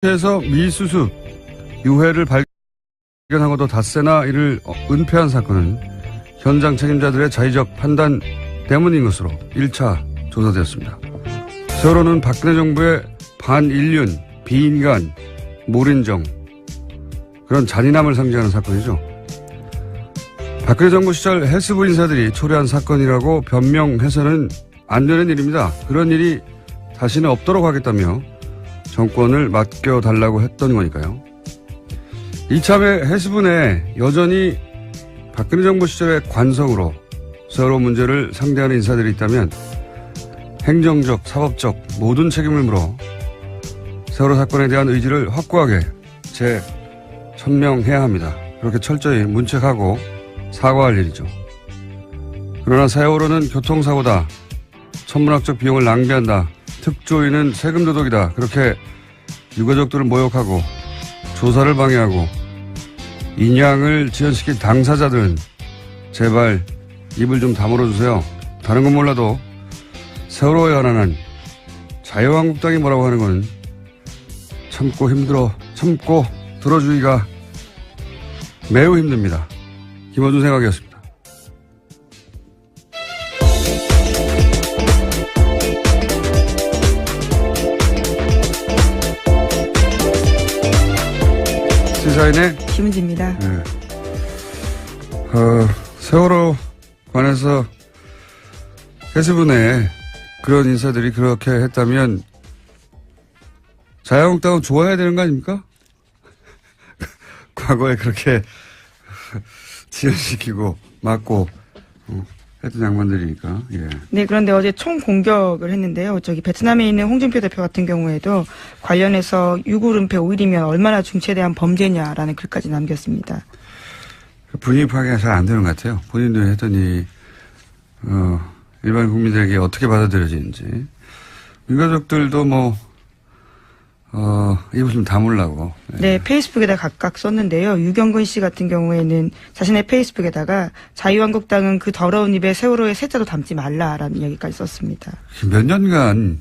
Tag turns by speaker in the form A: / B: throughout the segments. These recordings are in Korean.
A: 에서 미수습 유해를 발견하고도 닷새나 이를 은폐한 사건은 현장 책임자들의 자의적 판단 때문인 것으로 1차 조사되었습니다. 세월호는 박근혜 정부의 반인륜, 비인간, 몰인정 그런 잔인함을 상징하는 사건이죠. 박근혜 정부 시절 헬스부 인사들이 초래한 사건이라고 변명해서는 안 되는 일입니다. 그런 일이 다시는 없도록 하겠다며 정권을 맡겨달라고 했던 거니까요. 이참에 헬스부 내 여전히 박근혜 정부 시절의 관성으로 세월호 문제를 상대하는 인사들이 있다면 행정적, 사법적 모든 책임을 물어 세월호 사건에 대한 의지를 확고하게 재천명해야 합니다. 그렇게 철저히 문책하고 사과할 일이죠. 그러나 세월호는 교통사고다. 천문학적 비용을 낭비한다. 특조위는 세금 도둑이다. 그렇게 유가족들을 모욕하고 조사를 방해하고 인양을 지연시킨 당사자들은 제발 입을 좀 다물어주세요. 다른 건 몰라도 세월호에 관한 자유한국당이 뭐라고 하는 건 참고 들어주기가 매우 힘듭니다. 김어준 생각이었습니다. 시사인의
B: 김은지입니다.
A: 네. 세월호 관해서 헬스부 내에 그런 인사들이 그렇게 했다면 자유한국당은 좋아해야 되는 거 아닙니까? 과거에 그렇게 지연시키고 막고 했던 양반들이니까. 예.
B: 네, 그런데 어제 총 공격을 했는데요. 베트남에 있는 홍준표 대표 같은 경우에도 관련해서 유골은폐 5일이면 얼마나 중체대한 범죄냐라는 글까지 남겼습니다.
A: 분위기 파악이 잘 안 되는 것 같아요. 본인도 했더니 일반 국민들에게 어떻게 받아들여지는지. 유가족들도 입을 좀 다물라고.
B: 네, 페이스북에다 각각 썼는데요. 유경근 씨 같은 경우에는 자신의 페이스북에다가 자유한국당은 그 더러운 입에 세월호의 세자도 담지 말라라는 이야기까지 썼습니다.
A: 몇 년간,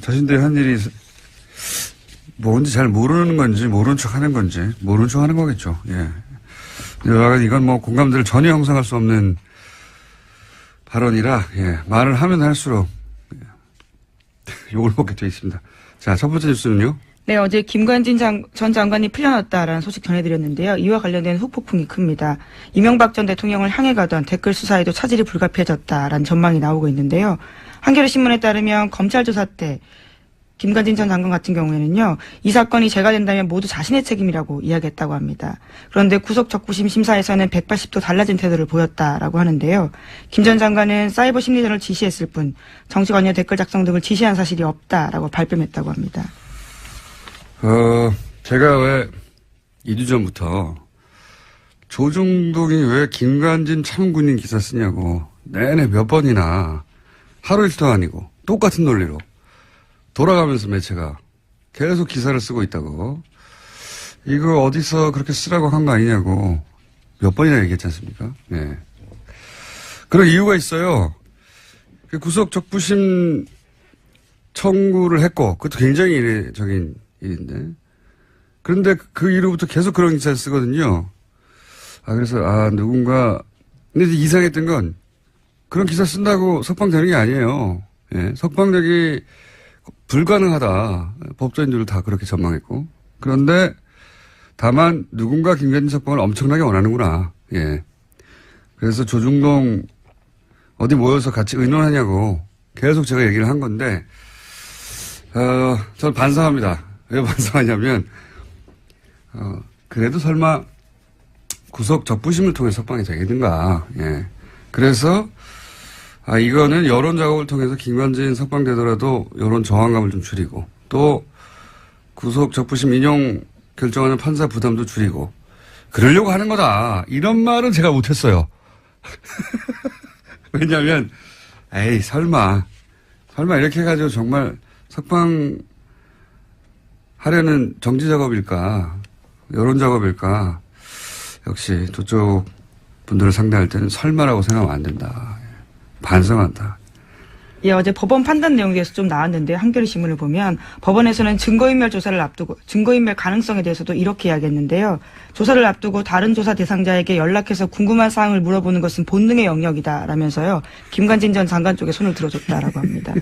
A: 자신들이 한 일이 뭔지 잘 모르는 건지, 모르는 척 하는 건지, 모르는 척 하는 거겠죠. 예. 이건 공감대를 전혀 형성할 수 없는 발언이라, 말을 하면 할수록, 욕을 먹게 되어 있습니다. 자, 첫 번째 뉴스는요?
B: 네, 어제 김관진 전 장관이 풀려났다라는 소식 전해드렸는데요. 이와 관련된 후폭풍이 큽니다. 이명박 전 대통령을 향해 가던 댓글 수사에도 차질이 불가피해졌다라는 전망이 나오고 있는데요. 한겨레신문에 따르면 검찰 조사 때 김관진 전 장관 같은 경우에는요. 이 사건이 제가 된다면 모두 자신의 책임이라고 이야기했다고 합니다. 그런데 구속 적부심 심사에서는 180도 달라진 태도를 보였다라고 하는데요. 김 전 장관은 사이버 심리전을 지시했을 뿐 정치 관여 댓글 작성 등을 지시한 사실이 없다라고 발뺌했다고 합니다.
A: 제가 왜 2주 전부터 조중동이 왜 김관진 참군인 기사 쓰냐고 내내 몇 번이나 하루 이틀도 아니고 똑같은 논리로 돌아가면서 매체가 계속 기사를 쓰고 있다고. 이거 어디서 그렇게 쓰라고 한 거 아니냐고 몇 번이나 얘기했지 않습니까? 네. 그런 이유가 있어요. 구속 적부심 청구를 했고, 그것도 굉장히 이례적인 일인데. 그런데 그 이후부터 계속 그런 기사를 쓰거든요. 그래서, 누군가, 근데 이상했던 건 그런 기사 쓴다고 석방되는 게 아니에요. 예. 석방되기 불가능하다. 법조인들도 다 그렇게 전망했고. 그런데 다만 누군가 김관진 석방을 엄청나게 원하는구나. 예. 그래서 조중동 어디 모여서 같이 의논하냐고 계속 제가 얘기를 한 건데, 저는 반성합니다. 왜 반성하냐면, 그래도 설마 구속 적부심을 통해 석방이 되겠는가. 예. 그래서 이거는 여론 작업을 통해서 김관진 석방되더라도 여론 저항감을 좀 줄이고 또 구속 적부심 인용 결정하는 판사 부담도 줄이고 그러려고 하는 거다. 이런 말은 제가 못했어요. 왜냐하면 설마 이렇게 해가지고 정말 석방하려는 정지 작업일까 여론 작업일까. 역시 저쪽 분들을 상대할 때는 설마라고 생각하면 안 된다. 반성한다.
B: 예, 어제 법원 판단 내용에 대해서 좀 나왔는데 한겨레 신문을 보면 법원에서는 증거인멸 조사를 앞두고 증거인멸 가능성에 대해서도 이렇게 이야기했는데요. 조사를 앞두고 다른 조사 대상자에게 연락해서 궁금한 사항을 물어보는 것은 본능의 영역이다라면서요. 김관진 전 장관 쪽에 손을 들어줬다라고 합니다.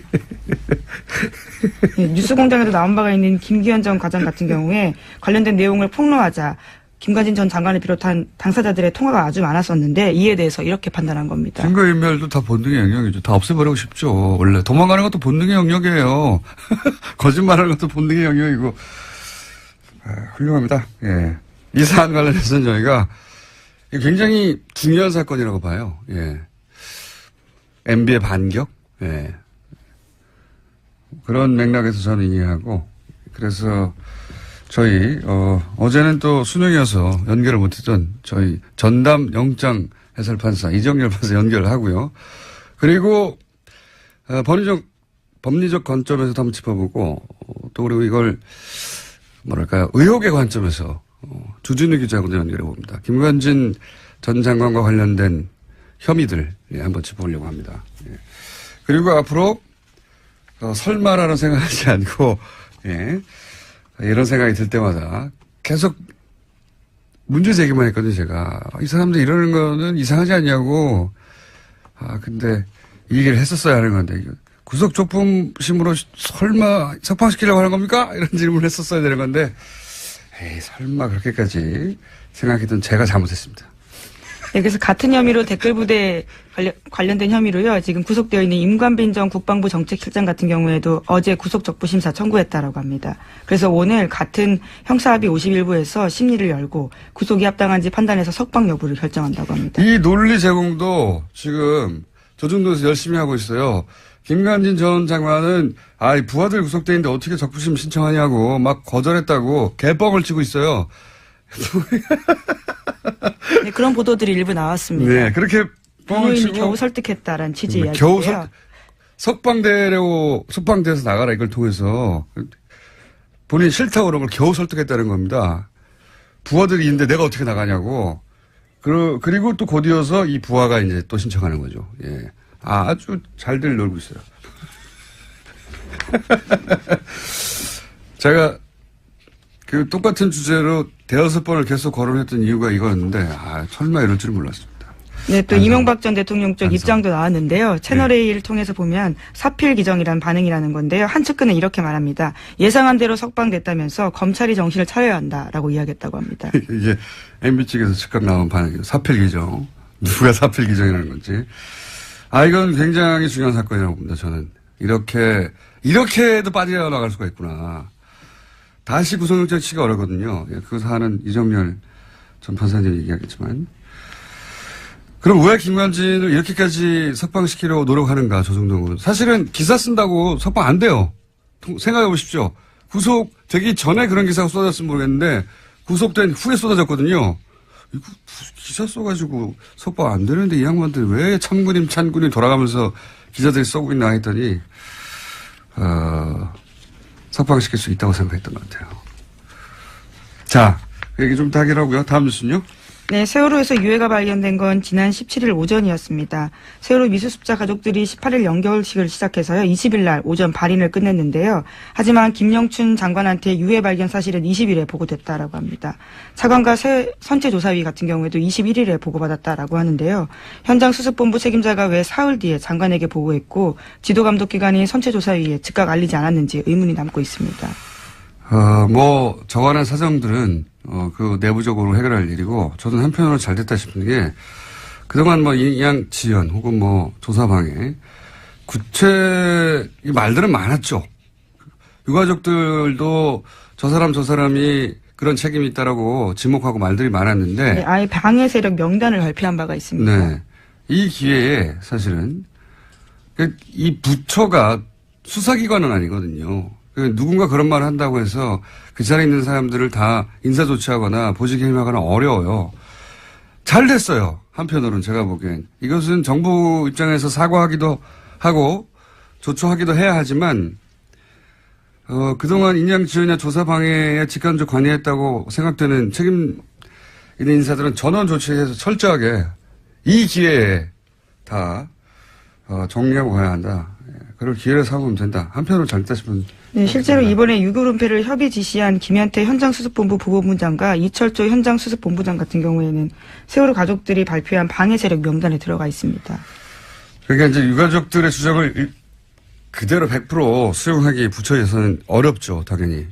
B: 예, 뉴스공장에도 나온 바가 있는 김기현 전 과장 같은 경우에 관련된 내용을 폭로하자 김관진 전 장관을 비롯한 당사자들의 통화가 아주 많았었는데 이에 대해서 이렇게 판단한 겁니다.
A: 증거인멸도 다 본능의 영역이죠. 다 없애버리고 싶죠. 원래 도망가는 것도 본능의 영역이에요. 거짓말하는 것도 본능의 영역이고. 훌륭합니다. 예. 이 사안 관련해서는 저희가 굉장히 중요한 사건이라고 봐요. 예. MB의 반격. 예. 그런 맥락에서 저는 이해하고 그래서 저희 어제는 또 수능이어서 연결을 못했던 저희 전담 영장 해설판사 이정열 판사 연결하고요. 그리고 법리적 관점에서 한번 짚어보고 또 그리고 이걸 뭐랄까요 의혹의 관점에서 주진우 기자하고도 연결해 봅니다. 김관진 전 장관과 관련된 혐의들 한번 짚어보려고 합니다. 예. 그리고 앞으로 설마라는 생각하지 않고 예. 이런 생각이 들 때마다 계속 문제 제기만 했거든요, 제가. 이 사람들 이러는 거는 이상하지 않냐고. 근데 이 얘기를 했었어야 하는 건데, 구속 조품심으로 설마 석방시키려고 하는 겁니까? 이런 질문을 했었어야 되는 건데, 에이, 설마 그렇게까지 생각했던 제가 잘못했습니다.
B: 네, 그래서 같은 혐의로 댓글부대 관련된 혐의로요. 지금 구속되어 있는 임관빈 전 국방부 정책실장 같은 경우에도 어제 구속적부심사 청구했다라고 합니다. 그래서 오늘 같은 형사합의 51부에서 심리를 열고 구속이 합당한지 판단해서 석방 여부를 결정한다고 합니다.
A: 이 논리 제공도 지금 조중동에서 열심히 하고 있어요. 김관진 전 장관은 이 부하들 구속돼 있는데 어떻게 적부심 신청하냐고 막 거절했다고 개뻥을 치고 있어요.
B: 네, 그런 보도들이 일부 나왔습니다.
A: 네, 그렇게 뻥을 치고
B: 겨우 설득했다라는 취지 이야기인데요.
A: 겨우 석방대에서 나가라 이걸 통해서 본인이 싫다고 그런 걸 겨우 설득했다는 겁니다. 부하들이 있는데 내가 어떻게 나가냐고. 그리고 또 곧이어서 이 부하가 이제 또 신청하는 거죠. 예. 아주 잘들 놀고 있어요. 제가 그 똑같은 주제로 대여섯 번을 계속 거론했던 이유가 이거였는데, 설마 이럴 줄 몰랐습니다.
B: 네, 또 이명박 전 대통령 쪽 입장도 나왔는데요. 채널A를
A: 네.
B: 통해서 보면 사필 기정이란 반응이라는 건데요. 한 측근은 이렇게 말합니다. 예상한 대로 석방됐다면서 검찰이 정신을 차려야 한다라고 이야기했다고 합니다.
A: 이게 MB 측에서 즉각 나온 반응이에요. 사필 기정. 누가 사필 기정이라는 건지. 이건 굉장히 중요한 사건이라고 봅니다, 저는. 이렇게도 빠져나갈 수가 있구나. 다시 구속영장 치기가 어렵거든요. 그 사안은 이정열 전 판사님이 얘기하겠지만. 그럼 왜 김관진을 이렇게까지 석방시키려고 노력하는가, 조정동은. 사실은 기사 쓴다고 석방 안 돼요. 생각해 보십시오. 구속되기 전에 그런 기사가 쏟아졌으면 모르겠는데, 구속된 후에 쏟아졌거든요. 이거 기사 써가지고 석방 안 되는데 이 양반들 왜 찬군이 돌아가면서 기자들이 써고 있나 했더니, 석방시킬 수 있다고 생각했던 것 같아요. 자, 그 얘기 좀 더 하기로 하고요. 다음 뉴스는요?
B: 네, 세월호에서 유해가 발견된 건 지난 17일 오전이었습니다. 세월호 미수습자 가족들이 18일 연결식을 시작해서요. 20일 날 오전 발인을 끝냈는데요. 하지만 김영춘 장관한테 유해 발견 사실은 20일에 보고됐다라고 합니다. 차관과 선체조사위 같은 경우에도 21일에 보고받았다라고 하는데요. 현장 수습본부 책임자가 왜 사흘 뒤에 장관에게 보고했고 지도감독기관인 선체조사위에 즉각 알리지 않았는지 의문이 남고 있습니다.
A: 저간의 사정들은, 그 내부적으로 해결할 일이고, 저는 한편으로 잘 됐다 싶은 게, 그동안 인양 지연 혹은 조사방해, 말들은 많았죠. 유가족들도 저 사람이 그런 책임이 있다라고 지목하고 말들이 많았는데.
B: 네, 아예 방해 세력 명단을 발표한 바가 있습니다.
A: 네. 이 기회에 사실은, 이 부처가 수사기관은 아니거든요. 누군가 그런 말을 한다고 해서 그 자리에 있는 사람들을 다 인사조치하거나 보직해임하거나 어려워요. 잘 됐어요. 한편으로는 제가 보기엔. 이것은 정부 입장에서 사과하기도 하고 조처하기도 해야 하지만 그동안 인양지원이나 조사방해에 직간접 관여했다고 생각되는 책임 있는 인사들은 전원 조치해서 철저하게 이 기회에 다 정리하고 가야 한다. 그럴 기회를 삼으면 된다. 한편으로 잘됐다 싶은.
B: 네, 실제로 이번에 유급 은폐를 협의 지시한 김현태 현장수습본부 부본부장과 이철조 현장수습본부장 같은 경우에는 세월호 가족들이 발표한 방해 세력 명단에 들어가 있습니다.
A: 그러니까 이제 유가족들의 주장을 그대로 100% 수용하기 부처에서는 어렵죠, 당연히.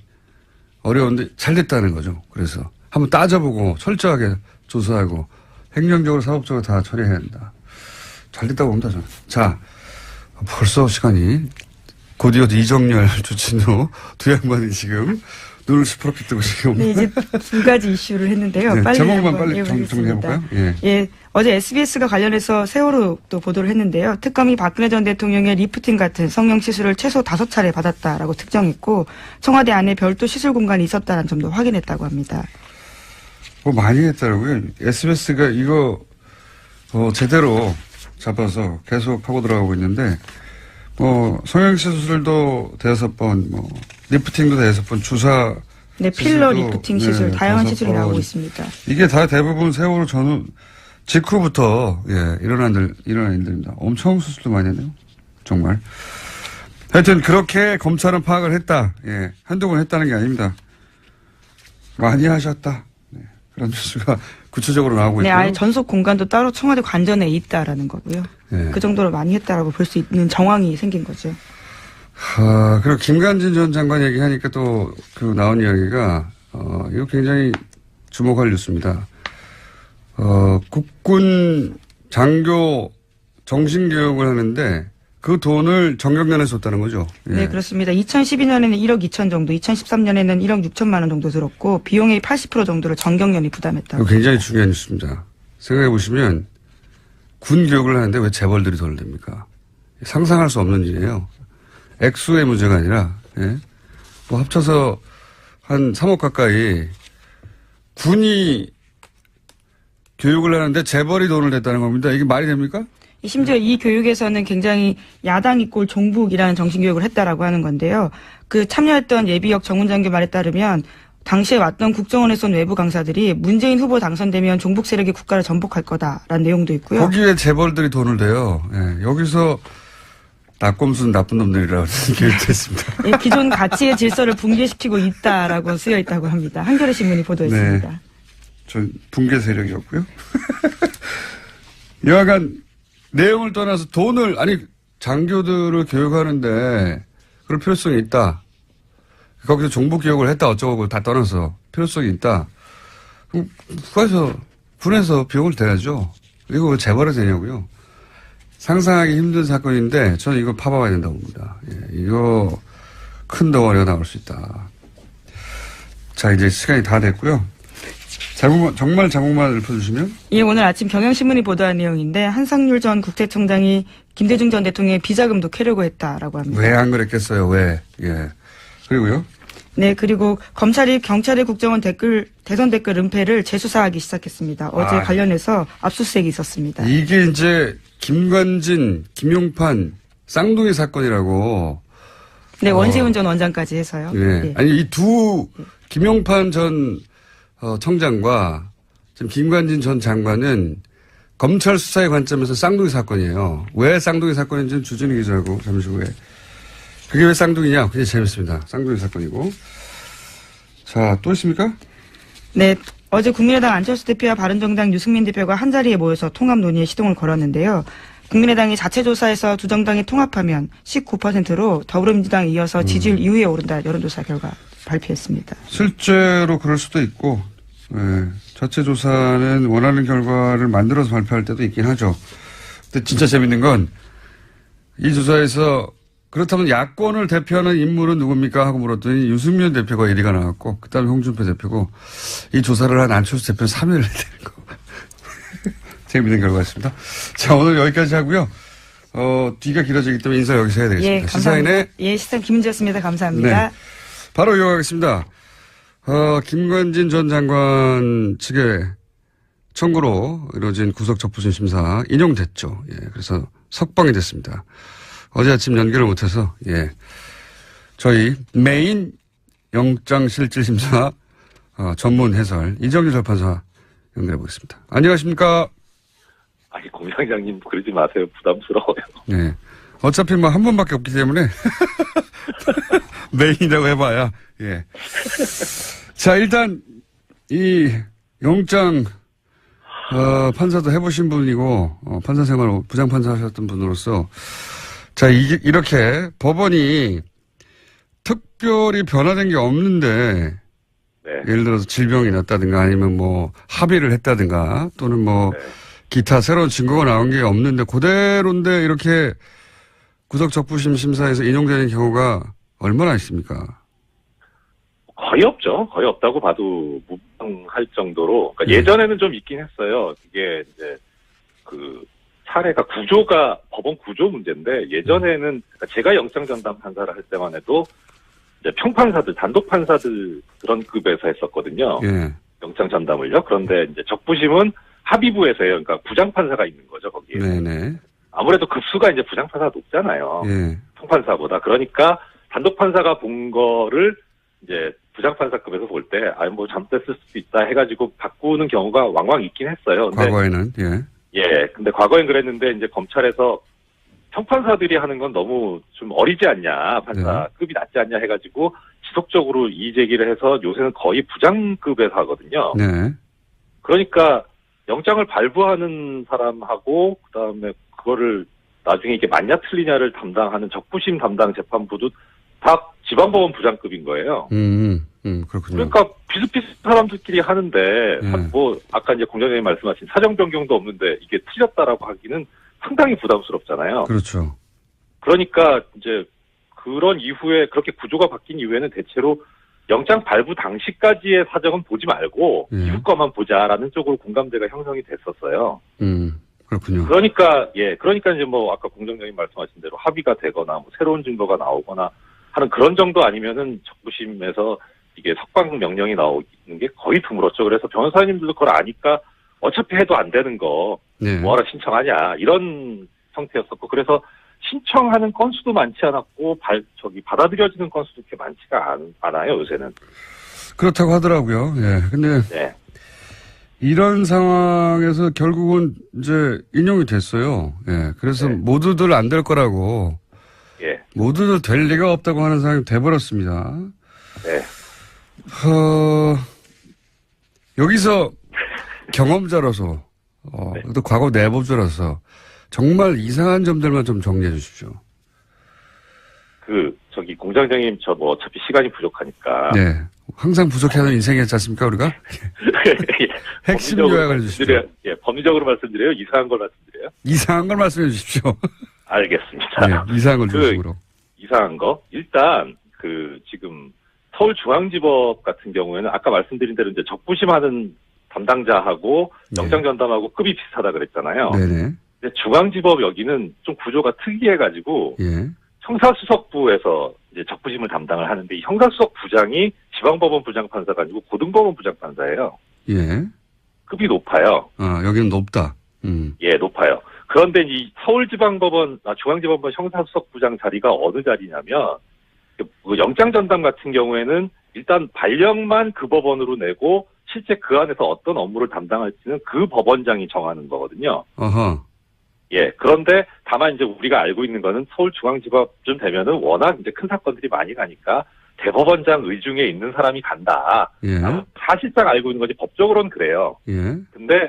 A: 어려운데 잘 됐다는 거죠. 그래서 한번 따져보고 철저하게 조사하고 행정적으로 사법적으로 다 처리해야 한다. 잘 됐다고 봅니다, 저는. 자, 벌써 시간이 곧이어 이정열, 주진우 두 양반이 지금 눈을 시퍼렇게 뜨고 지금.
B: 네, 이제 두 가지 이슈를 했는데요.
A: 네,
B: 빨리
A: 제목만
B: 한번
A: 빨리 정리해볼까요? 예.
B: 예, 어제 SBS가 관련해서 세월호 또 보도를 했는데요. 특검이 박근혜 전 대통령의 리프팅 같은 성형 시술을 최소 5차례 받았다라고 특정했고 청와대 안에 별도 시술 공간이 있었다는 점도 확인했다고 합니다.
A: 뭐 많이 했더라고요. SBS가 이거 제대로 잡아서 계속 파고 들어가고 있는데 성형시술도 5번, 리프팅도 5번, 주사
B: 네, 필러
A: 시술도,
B: 리프팅 시술,
A: 네,
B: 다양한
A: 5번.
B: 시술이 나오고 있습니다.
A: 이게 다 대부분 세월호 전후 직후부터 일어난 일들입니다. 엄청 수술도 많이 했네요. 정말. 하여튼 그렇게 검찰은 파악을 했다. 예, 한두 번 했다는 게 아닙니다. 많이 하셨다. 네, 그런 뉴스가 구체적으로 나오고
B: 네,
A: 있고요.
B: 아예 전속 공간도 따로 청와대 관전에 있다라는 거고요.
A: 네.
B: 그 정도로 많이 했다라고 볼 수 있는 정황이 생긴 거죠.
A: 그리고 김관진 전 장관 얘기하니까 또 나온 이야기가 이거 굉장히 주목할 뉴스입니다. 국군 장교 정신교육을 하는데 그 돈을 정경련에서 줬다는 거죠. 예.
B: 네, 그렇습니다. 2012년에는 1억 2천 정도, 2013년에는 1억 6천만 원 정도 들었고 비용의 80% 정도를 정경련이 부담했다고.
A: 이거 굉장히 중요한 뉴스입니다. 생각해 보시면 군 교육을 하는데 왜 재벌들이 돈을 냅니까? 상상할 수 없는 일이에요. 액수의 문제가 아니라 합쳐서 한 3억 가까이 군이 교육을 하는데 재벌이 돈을 냈다는 겁니다. 이게 말이 됩니까?
B: 심지어 이 교육에서는 굉장히 야당 이꼴 종북이라는 정신교육을 했다라고 하는 건데요. 그 참여했던 예비역 정훈장교 말에 따르면 당시에 왔던 국정원에서 온 외부 강사들이 문재인 후보 당선되면 종북 세력이 국가를 전복할 거다라는 내용도 있고요.
A: 거기에 재벌들이 돈을 대요. 예, 여기서 낙곰수는 나쁜 놈들이라고 교육됐습니다.
B: 예, 기존 가치의 질서를 붕괴시키고 있다라고 쓰여 있다고 합니다. 한겨레 신문이 보도했습니다.
A: 네. 전 붕괴 세력이었고요. 여하간 내용을 떠나서 장교들을 교육하는데 그럴 필요성이 있다. 거기서 종북 교육을 했다 어쩌고 다 떠나서 필요성이 있다. 그럼 군에서 비용을 대야죠. 이거 왜 재벌이 되냐고요. 상상하기 힘든 사건인데 저는 이거 파봐야 된다고 봅니다. 예, 이거 큰 덩어리가 나올 수 있다. 자, 이제 시간이 다 됐고요. 정말 자국만 읊어주시면.
B: 예, 오늘 아침 경향신문이 보도한 내용인데 한상률 전 국세청장이 김대중 전 대통령의 비자금도 캐려고 했다라고 합니다.
A: 왜 안 그랬겠어요? 왜? 예. 그리고요.
B: 네, 그리고 검찰이 경찰의 국정원 대선 댓글 은폐를 재수사하기 시작했습니다. 어제 관련해서 압수수색이 있었습니다.
A: 이게 이제 김관진, 김용판 쌍둥이 사건이라고.
B: 네, 원세훈 전 원장까지 해서요.
A: 예.
B: 예.
A: 아니 이 김용판 전 청장과 지금 김관진 전 장관은 검찰 수사의 관점에서 쌍둥이 사건이에요. 왜 쌍둥이 사건인지는 주진우 기자하고 잠시 후에. 그게 왜 쌍둥이냐? 굉장히 재밌습니다. 쌍둥이 사건이고. 자, 또 있습니까?
B: 네, 어제 국민의당 안철수 대표와 바른정당 유승민 대표가 한자리에 모여서 통합 논의에 시동을 걸었는데요. 국민의당이 자체 조사에서 두 정당이 통합하면 19%로 더불어민주당에 이어서 지지율 2위에 오른다 여론조사 결과 발표했습니다.
A: 실제로 그럴 수도 있고, 자체 조사는 원하는 결과를 만들어서 발표할 때도 있긴 하죠. 근데 진짜 재밌는 건 이 조사에서 그렇다면 야권을 대표하는 인물은 누굽니까? 하고 물었더니 유승민 대표가 1위가 나왔고, 그 다음에 홍준표 대표고, 이 조사를 한 안철수 대표는 3위를 내는 거. 재밌는 결과였습니다. 자, 오늘 여기까지 하고요. 뒤가 길어지기 때문에 인사 여기서 해야 되겠습니다.
B: 예, 감사합니다. 예, 시상 김은지였습니다. 감사합니다.
A: 네. 바로 이어가겠습니다. 김관진 전 장관 측의 청구로 이루어진 구속적부심 심사 인용됐죠. 예, 그래서 석방이 됐습니다. 어제 아침 연결을 못해서, 저희 메인 영장실질심사 전문 해설 이정일 재판사 연결해 보겠습니다. 안녕하십니까?
C: 아니, 공장장님 그러지 마세요. 부담스러워요.
A: 네. 어차피 뭐 한 번밖에 없기 때문에 메인이라고 해봐야 예. 자 일단 이 영장 판사도 해보신 분이고 판사 생활 부장판사 하셨던 분으로서 자 이렇게 법원이 특별히 변화된 게 없는데
C: 네.
A: 예를 들어서 질병이 났다든가 아니면 뭐 합의를 했다든가 또는 뭐
C: 네.
A: 기타 새로운 증거가 나온 게 없는데 그대로인데 이렇게 구속적부심 심사에서 인용되는 경우가 얼마나 있습니까?
C: 거의 없죠. 거의 없다고 봐도 무방할 정도로. 그러니까 예전에는 좀 있긴 했어요. 이게 이제 그 사례가 법원 구조 문제인데 예전에는 그러니까 제가 영장 전담 판사를 할 때만 해도 이제 평판사들, 단독 판사들 그런 급에서 했었거든요.
A: 예.
C: 영장 전담을요. 그런데 이제 적부심은 합의부에서 해요. 그러니까 부장판사가 있는 거죠, 거기에.
A: 네네.
C: 아무래도 급수가 이제 부장판사가 높잖아요.
A: 예.
C: 평판사보다. 그러니까 단독 판사가 본 거를 이제 부장판사급에서 볼 때, 뭐 잘못됐을 수도 있다 해가지고 바꾸는 경우가 왕왕 있긴 했어요. 근데
A: 과거에는, 예.
C: 예. 근데 과거엔 그랬는데 이제 검찰에서 평판사들이 하는 건 너무 좀 어리지 않냐, 판사급이 낮지 않냐 해가지고 지속적으로 이의 제기를 해서 요새는 거의 부장급에서 하거든요.
A: 네.
C: 그러니까 영장을 발부하는 사람하고 그다음에 그거를 나중에 이게 맞냐 틀리냐를 담당하는 적부심 담당 재판부도 다 지방법원 부장급인 거예요.
A: 그렇군요.
C: 그러니까 비슷비슷한 사람들끼리 하는데
A: 예.
C: 뭐 아까 이제 공장장님 말씀하신 사정 변경도 없는데 이게 틀렸다라고 하기는 상당히 부담스럽잖아요.
A: 그렇죠.
C: 그러니까 이제 그런 이후에 그렇게 구조가 바뀐 이후에는 대체로 영장 발부 당시까지의 사정은 보지 말고
A: 예.
C: 이후 거만 보자라는 쪽으로 공감대가 형성이 됐었어요.
A: 그렇군요.
C: 그러니까 이제 뭐 아까 공장장님 말씀하신 대로 합의가 되거나 뭐 새로운 증거가 나오거나 하는 그런 정도 아니면은 적부심에서 이게 석방 명령이 나오는 게 거의 드물었죠. 그래서 변호사님들도 그걸 아니까 어차피 해도 안 되는 거
A: 네.
C: 뭐하러 신청하냐 이런 형태였었고 그래서 신청하는 건수도 많지 않았고 받아들여지는 건수도 그렇게 많지가 않아요 요새는.
A: 그렇다고 하더라고요. 예. 근데
C: 네.
A: 이런 상황에서 결국은 이제 인용이 됐어요. 예. 그래서
C: 네.
A: 모두들 안 될 거라고.
C: 예.
A: 모두들 될 리가 없다고 하는 상황이 돼버렸습니다.
C: 네.
A: 여기서 경험자로서,
C: 네.
A: 또 과거 내부자로서 정말 이상한 점들만 좀 정리해 주십시오.
C: 공장장님 저 뭐 어차피 시간이 부족하니까.
A: 네. 항상 부족해하는 인생이었지 않습니까, 우리가? 핵심 요약을 주십시오.
C: 예, 법리적으로 말씀드려요? 이상한 걸 말씀드려요?
A: 이상한 걸 말씀해 주십시오.
C: 알겠습니다.
A: 네, 이상한 걸 중심으로.
C: 이상한 거? 일단, 지금, 서울중앙지법 같은 경우에는 아까 말씀드린 대로 이제 적부심하는 담당자하고
A: 네.
C: 영장 전담하고 급이 비슷하다 그랬잖아요.
A: 네네.
C: 근데 중앙지법 여기는 좀 구조가 특이해가지고,
A: 예.
C: 형사수석부에서 이제 적부심을 담당을 하는데 이 형사수석 부장이 지방법원 부장판사가 아니고 고등법원 부장판사예요.
A: 예.
C: 급이 높아요.
A: 여기는 높다.
C: 예, 높아요. 그런데 이 중앙지방법원 형사수석 부장 자리가 어느 자리냐면 그 영장 전담 같은 경우에는 일단 발령만 그 법원으로 내고 실제 그 안에서 어떤 업무를 담당할지는 그 법원장이 정하는 거거든요.
A: 어허.
C: 예, 그런데 다만 이제 우리가 알고 있는 거는 서울중앙지법쯤 되면은 워낙 이제 큰 사건들이 많이 가니까 대법원장 의중에 있는 사람이 간다.
A: 예.
C: 사실상 알고 있는 거지 법적으로는 그래요.
A: 예.
C: 근데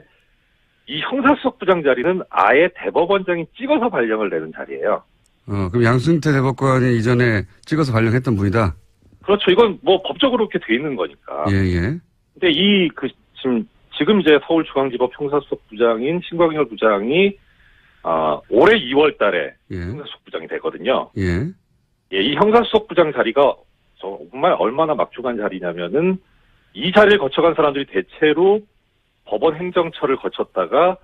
C: 이 형사수석부장 자리는 아예 대법원장이 찍어서 발령을 내는 자리예요.
A: 그럼 양승태 대법관이 이전에 찍어서 발령했던 분이다?
C: 그렇죠. 이건 뭐 법적으로 그렇게 돼 있는 거니까.
A: 예, 예.
C: 근데 지금 이제 서울중앙지법 형사수석부장인 신광열 부장이 올해 2월 달에
A: 예.
C: 형사수석부장이 되거든요.
A: 예.
C: 예, 이 형사수석부장 자리가 정말 얼마나 막중한 자리냐면은 이 자리를 거쳐간 사람들이 대체로 법원 행정처를 거쳤다가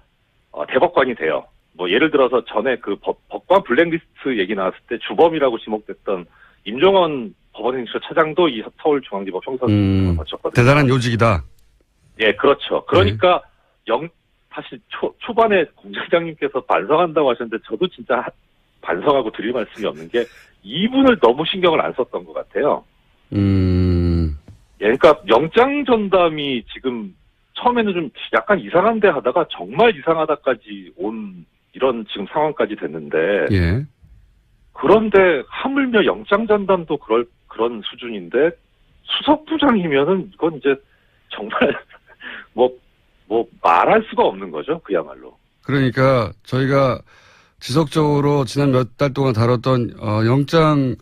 C: 대법관이 돼요. 뭐 예를 들어서 전에 그 법관 블랙리스트 얘기 나왔을 때 주범이라고 지목됐던 임종원 법원행정처 차장도 이 서울중앙지법 형사수석부장을 거쳤거든요.
A: 대단한 요직이다.
C: 예, 그렇죠. 그러니까 사실 초반에 공장장님께서 반성한다고 하셨는데 저도 진짜 반성하고 드릴 말씀이 없는 게 이분을 너무 신경을 안 썼던 것 같아요. 예, 그러니까 영장 전담이 지금 처음에는 좀 약간 이상한데 하다가 정말 이상하다까지 온 이런 지금 상황까지 됐는데
A: 예.
C: 그런데 하물며 영장 전담도 그런 수준인데 수석부장이면은 이건 이제 정말 뭐 말할 수가 없는 거죠. 그야말로.
A: 그러니까 저희가 지속적으로 지난 몇 달 동안 다뤘던 영장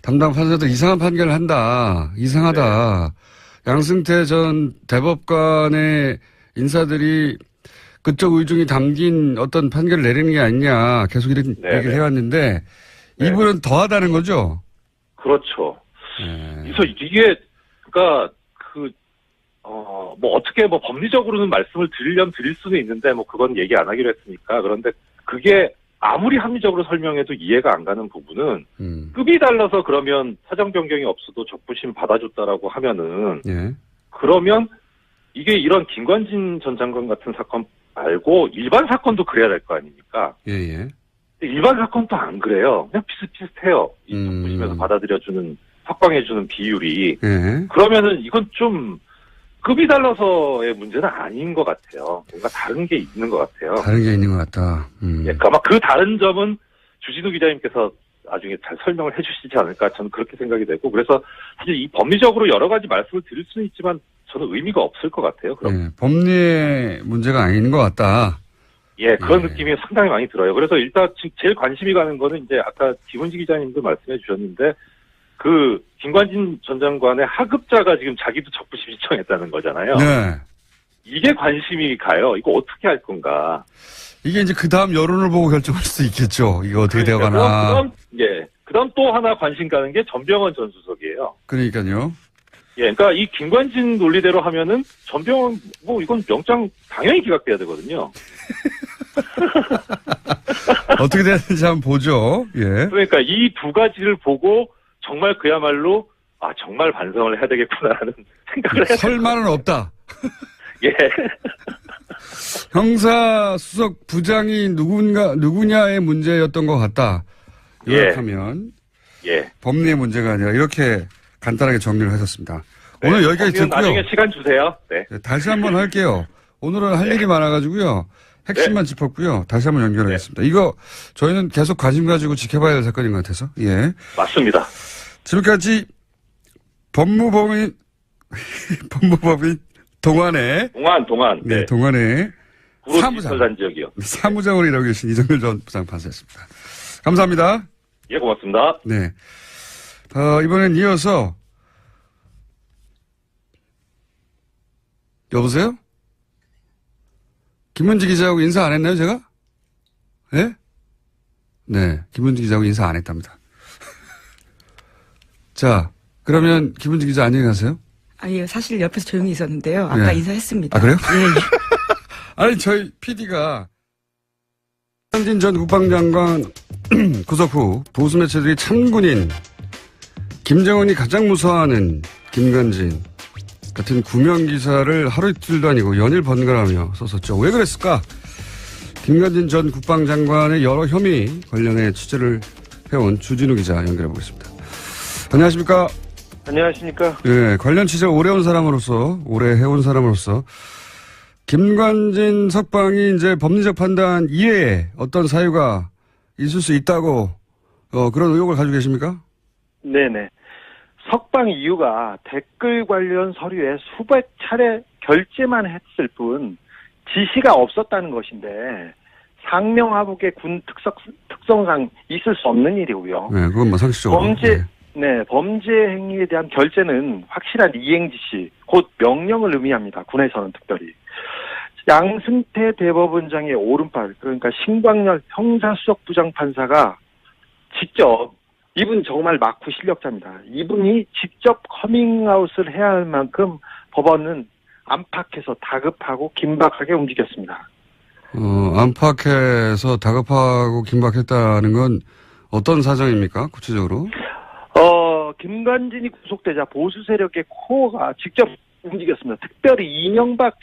A: 담당 판사들 이상한 판결을 한다. 이상하다.
C: 네.
A: 양승태 전 대법관의 인사들이 그쪽 의중이 담긴 어떤 판결을 내리는 게 아니냐. 계속 이런
C: 네,
A: 얘기를
C: 네.
A: 해왔는데
C: 네.
A: 이분은 더하다는 거죠.
C: 그렇죠.
A: 네.
C: 그래서 이게 그러니까 뭐 어떻게 뭐 법리적으로는 말씀을 드릴 수는 있는데 뭐 그건 얘기 안 하기로 했으니까. 그런데 그게 아무리 합리적으로 설명해도 이해가 안 가는 부분은 급이 달라서 그러면 사정 변경이 없어도 적부심 받아줬다라고 하면은
A: 예.
C: 그러면 이게 이런 김관진 전 장관 같은 사건 말고 일반 사건도 그래야 될 거 아닙니까?
A: 예.
C: 근데 일반 사건도 안 그래요. 그냥 비슷비슷해요. 이 적부심에서 받아들여주는 확방해주는 비율이.
A: 예.
C: 그러면은 이건 좀 급이 달라서의 문제는 아닌 것 같아요. 뭔가 다른 게 있는 것 같아요.
A: 다른 게 있는 것 같다.
C: 예, 아마 그 다른 점은 주진우 기자님께서 나중에 잘 설명을 해주시지 않을까 저는 그렇게 생각이 되고 그래서 사실 이 법리적으로 여러 가지 말씀을 드릴 수는 있지만 저는 의미가 없을 것 같아요. 그럼
A: 예. 법리의 문제가 아닌 것 같다.
C: 예, 그런
A: 예.
C: 느낌이 상당히 많이 들어요. 그래서 일단 제일 관심이 가는 거는 이제 아까 김은지 기자님도 말씀해 주셨는데 그 김관진 전 장관의 하급자가 지금 자기도 적부심 신청했다는 거잖아요.
A: 네.
C: 이게 관심이 가요. 이거 어떻게 할 건가.
A: 이게 이제 그 다음 여론을 보고 결정할 수도 있겠죠. 이거 어떻게 되어가나.
C: 그다음 또 하나 관심 가는 게 전병헌 전 수석이에요.
A: 그러니까요.
C: 예, 그러니까 이 김관진 논리대로 하면은 전병헌 뭐 이건 영장 당연히 기각돼야 되거든요.
A: 어떻게 되는지 한번 보죠. 예.
C: 그러니까 이 두 가지를 보고 정말 그야말로 정말 반성을 해야 되겠구나라는 생각을 해요.
A: 설마는 없다.
C: 예.
A: 형사수석 부장이 누구냐의 문제였던 것 같다. 요약하면
C: 예.
A: 법리의 문제가 아니라 이렇게 간단하게 정리를 했었습니다. 오늘 여기까지 듣고요.
C: 나중에 시간 주세요. 네.
A: 다시 한번 할게요. 오늘은 할 일이 많아가지고요. 핵심만 짚었고요. 다시 한번 연결하겠습니다. 이거 저희는 계속 관심 가지고 지켜봐야 할 사건인 것 같아서. 예.
C: 맞습니다.
A: 지금까지 법무법인 동안의
C: 동안.
A: 네, 동안의
C: 구로디지털단 지역이요.
A: 사무장으로 일하고 계신 이정렬 전 부장판사였습니다. 감사합니다.
C: 예, 고맙습니다.
A: 네. 이번엔 이어서 여보세요? 김문지 기자하고 인사 안 했나요, 제가? 네? 네, 김문지 기자하고 인사 안 했답니다. 자, 그러면 김문지 기자 안녕히 가세요.
B: 예, 사실 옆에서 조용히 있었는데요. 아까
A: 예.
B: 인사했습니다.
A: 아, 그래요?
B: 예.
A: 아니, 저희 PD가 김관진 전 국방장관 구속 후 보수 매체들이 참군인 김정은이 가장 무서워하는 김관진 같은 구명 기사를 하루 이틀도 아니고 연일 번갈아가며 썼었죠. 왜 그랬을까? 김관진 전 국방장관의 여러 혐의 관련해 취재를 해온 주진우 기자 연결해 보겠습니다. 안녕하십니까?
D: 안녕하십니까?
A: 예, 관련 취재 오래 해온 사람으로서 김관진 석방이 이제 법리적 판단 이외에 어떤 사유가 있을 수 있다고 그런 의혹을 가지고 계십니까?
D: 네네. 석방 이유가 댓글 관련 서류에 수백 차례 결제만 했을 뿐 지시가 없었다는 것인데 상명하복의 군 특성상 있을 수 없는 일이고요.
A: 네, 그건 뭐 상식적으로.
D: 범죄 행위에 대한 결제는 확실한 이행 지시, 곧 명령을 의미합니다. 군에서는 특별히. 양승태 대법원장의 오른팔, 그러니까 신광열 형사수석부장 판사가 직접, 이분 정말 막후 실력자입니다. 이분이 직접 커밍아웃을 해야 할 만큼 법원은 안팎에서 다급하고 긴박하게 움직였습니다.
A: 안팎에서 다급하고 긴박했다는 건 어떤 사정입니까? 구체적으로?
D: 김관진이 구속되자 보수 세력의 코어가 직접 움직였습니다. 특별히 이명박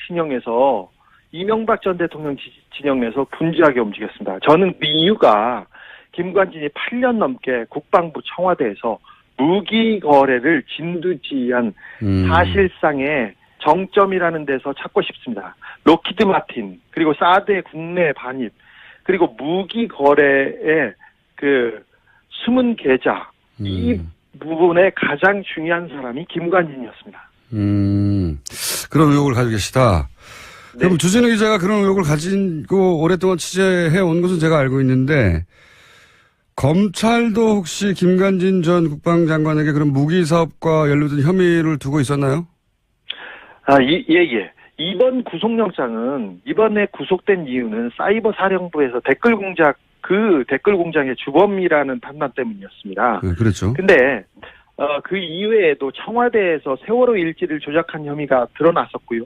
D: 전 대통령 진영에서 분주하게 움직였습니다. 저는 그 이유가 김관진이 8년 넘게 국방부 청와대에서 무기 거래를 진두지휘한 사실상의 정점이라는 데서 찾고 싶습니다. 로키드 마틴, 그리고 사드의 국내 반입, 그리고 무기 거래의 그 숨은 계좌, 이 부분에 가장 중요한 사람이 김관진이었습니다.
A: 그런 의혹을 가지고 계시다.
D: 네.
A: 그럼 주진우 기자가 그런 의혹을 가지고 오랫동안 취재해 온 것은 제가 알고 있는데, 검찰도 혹시 김관진 전 국방장관에게 그런 무기 사업과 연루된 혐의를 두고 있었나요?
D: 예. 이번 구속영장은 이번에 구속된 이유는 사이버 사령부에서 댓글 공작의 주범이라는 판단 때문이었습니다.
A: 네, 그렇죠.
D: 근데 그 이외에도 청와대에서 세월호 일지를 조작한 혐의가 드러났었고요.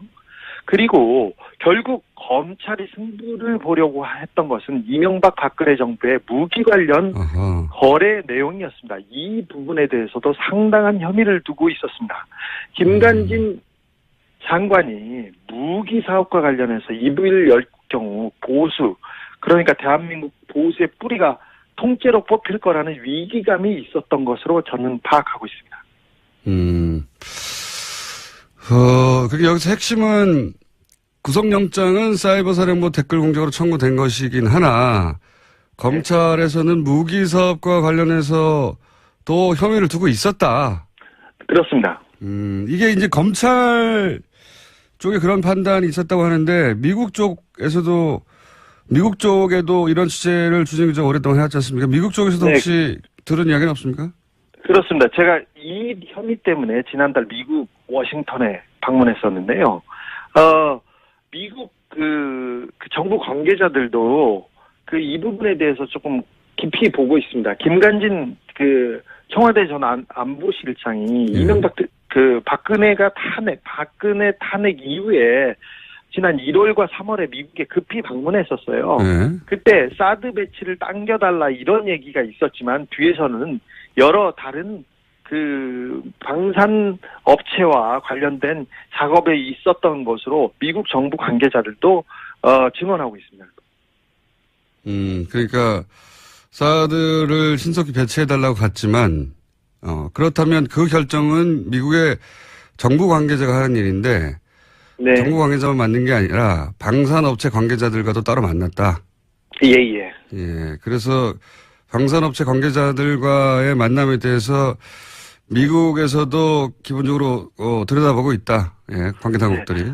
D: 그리고 결국 검찰이 승부를 보려고 했던 것은 이명박 박근혜 정부의 무기 관련
A: 아하.
D: 거래 내용이었습니다. 이 부분에 대해서도 상당한 혐의를 두고 있었습니다. 김관진 장관이 무기 사업과 관련해서 입을 열 경우 보수, 그러니까 대한민국 보수의 뿌리가 통째로 뽑힐 거라는 위기감이 있었던 것으로 저는 파악하고 있습니다.
A: 그게 여기서 핵심은 구속영장은 사이버 사령부 댓글 공작으로 청구된 것이긴 하나, 검찰에서는 무기 사업과 관련해서 또 혐의를 두고 있었다.
D: 그렇습니다.
A: 이게 이제 검찰 쪽에 그런 판단이 있었다고 하는데, 미국 쪽에도 이런 취재를 주진 기자가 오랫동안 해왔지 않습니까? 미국 쪽에서도
D: 네.
A: 혹시 들은 이야기는 없습니까?
D: 그렇습니다. 제가 이 혐의 때문에 지난달 미국 워싱턴에 방문했었는데요. 미국 그 정부 관계자들도 이 부분에 대해서 조금 깊이 보고 있습니다. 김관진 청와대 전 안보실장이 이명박 박근혜 탄핵 이후에 지난 1월과 3월에 미국에 급히 방문했었어요.
A: 네.
D: 그때 사드 배치를 당겨달라 이런 얘기가 있었지만 뒤에서는 여러 다른 방산 업체와 관련된 작업에 있었던 것으로 미국 정부 관계자들도 증언하고 있습니다.
A: 그러니까 사드를 신속히 배치해달라고 갔지만, 그렇다면 그 결정은 미국의 정부 관계자가 하는 일인데,
D: 네.
A: 정부 관계자만 만난 게 아니라 방산업체 관계자들과도 따로 만났다.
D: 예.
A: 그래서 방산업체 관계자들과의 만남에 대해서 미국에서도 기본적으로 들여다보고 있다. 관계 당국들이.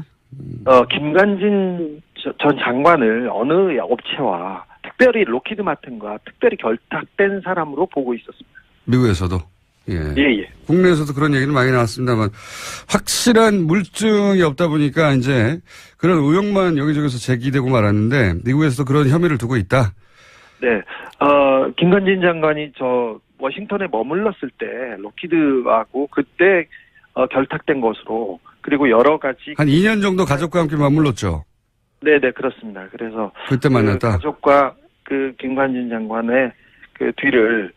D: 김관진 전 장관을 어느 업체와 특별히 로키드 마틴과 특별히 결탁된 사람으로 보고 있었습니다.
A: 미국에서도.
D: 예.
A: 국내에서도 그런 얘기는 많이 나왔습니다만, 확실한 물증이 없다 보니까 이제 그런 의혹만 여기저기서 제기되고 말았는데, 미국에서도 그런 혐의를 두고 있다.
D: 네. 김관진 장관이 워싱턴에 머물렀을 때 로키드하고 그때 결탁된 것으로, 그리고 여러 가지
A: 한 2년 정도 가족과 함께 맞물렀죠.
D: 네, 그렇습니다. 그래서
A: 그때 만났다.
D: 가족과 김관진 장관의 뒤를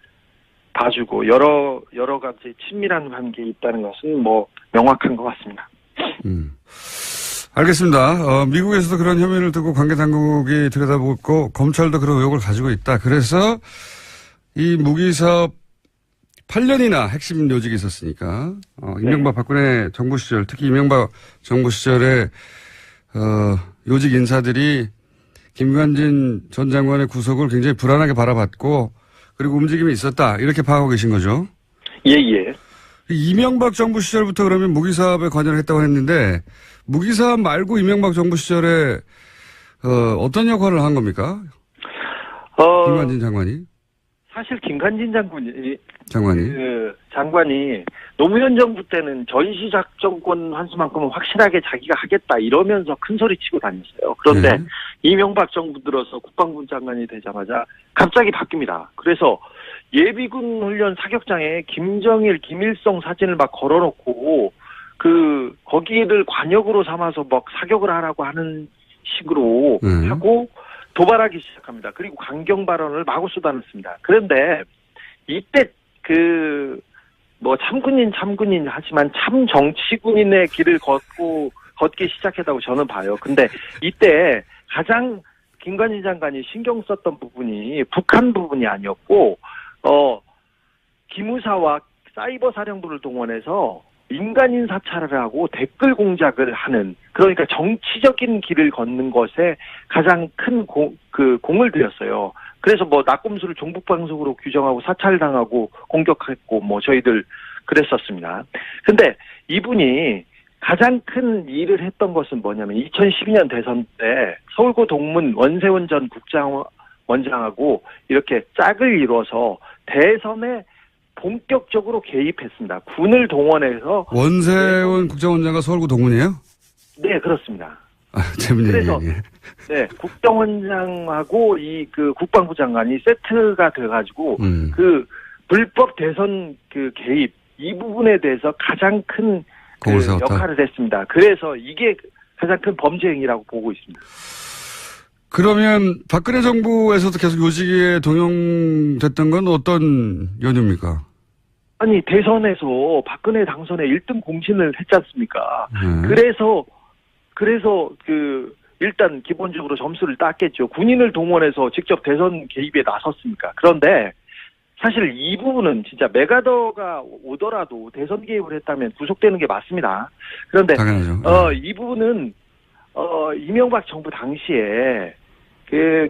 D: 봐주고 여러 가지 친밀한 관계에 있다는 것은 명확한 것 같습니다.
A: 알겠습니다. 미국에서도 그런 혐의를 두고 관계 당국이 들여다보고 검찰도 그런 의혹을 가지고 있다. 그래서 이 무기 사업 8년이나 핵심 요직이 있었으니까 이명박 박근혜 정부 시절, 특히 이명박 정부 시절에 요직 인사들이 김관진 전 장관의 구속을 굉장히 불안하게 바라봤고, 그리고 움직임이 있었다. 이렇게 파악하고 계신 거죠?
D: 예.
A: 이명박 정부 시절부터 그러면 무기 사업에 관여를 했다고 했는데, 무기 사업 말고 이명박 정부 시절에 어떤 역할을 한 겁니까? 김관진 장관이?
D: 사실 김관진 장관이 노무현 정부 때는 전시작전권 환수만큼은 확실하게 자기가 하겠다 이러면서 큰 소리 치고 다녔어요. 그런데 이명박 정부 들어서 국방부 장관이 되자마자 갑자기 바뀝니다. 그래서 예비군 훈련 사격장에 김정일, 김일성 사진을 막 걸어놓고 거기를 관역으로 삼아서 막 사격을 하라고 하는 식으로 하고 도발하기 시작합니다. 그리고 강경 발언을 마구 쏟아냈습니다. 그런데 이때 참군인 하지만 참 정치군인의 길을 걷기 시작했다고 저는 봐요. 근데 이때 가장 김관진 장관이 신경 썼던 부분이 북한 부분이 아니었고, 기무사와 사이버 사령부를 동원해서 민간인 사찰을 하고 댓글 공작을 하는, 그러니까 정치적인 길을 걷는 것에 가장 큰 공을 들였어요. 그래서 뭐 낙곰수를 종북방송으로 규정하고 사찰당하고 공격했고 뭐 저희들 그랬었습니다. 근데 이분이 가장 큰 일을 했던 것은 뭐냐면 2012년 대선 때 서울고 동문 원세훈 전 국정원장하고 이렇게 짝을 이뤄서 대선에 본격적으로 개입했습니다. 군을 동원해서.
A: 원세훈 국정원장과 서울고 동문이에요?
D: 네, 그렇습니다.
A: 재밌는
D: 그래서
A: 얘기예요.
D: 네, 국정원장하고 이 국방부 장관이 세트가 돼가지고 그 불법 대선 개입 이 부분에 대해서 가장 큰 역할을 했습니다. 그래서 이게 가장 큰 범죄 행위라고 보고 있습니다.
A: 그러면 박근혜 정부에서도 계속 요직에 동용됐던 건 어떤 연유입니까?
D: 아니, 대선에서 박근혜 당선에 1등 공신을 했지 않습니까? 그래서 일단 기본적으로 점수를 땄겠죠. 군인을 동원해서 직접 대선 개입에 나섰습니까? 그런데 사실 이 부분은 진짜 메가더가 오더라도 대선 개입을 했다면 구속되는 게 맞습니다. 그런데
A: 당연하죠.
D: 이 부분은 이명박 정부 당시에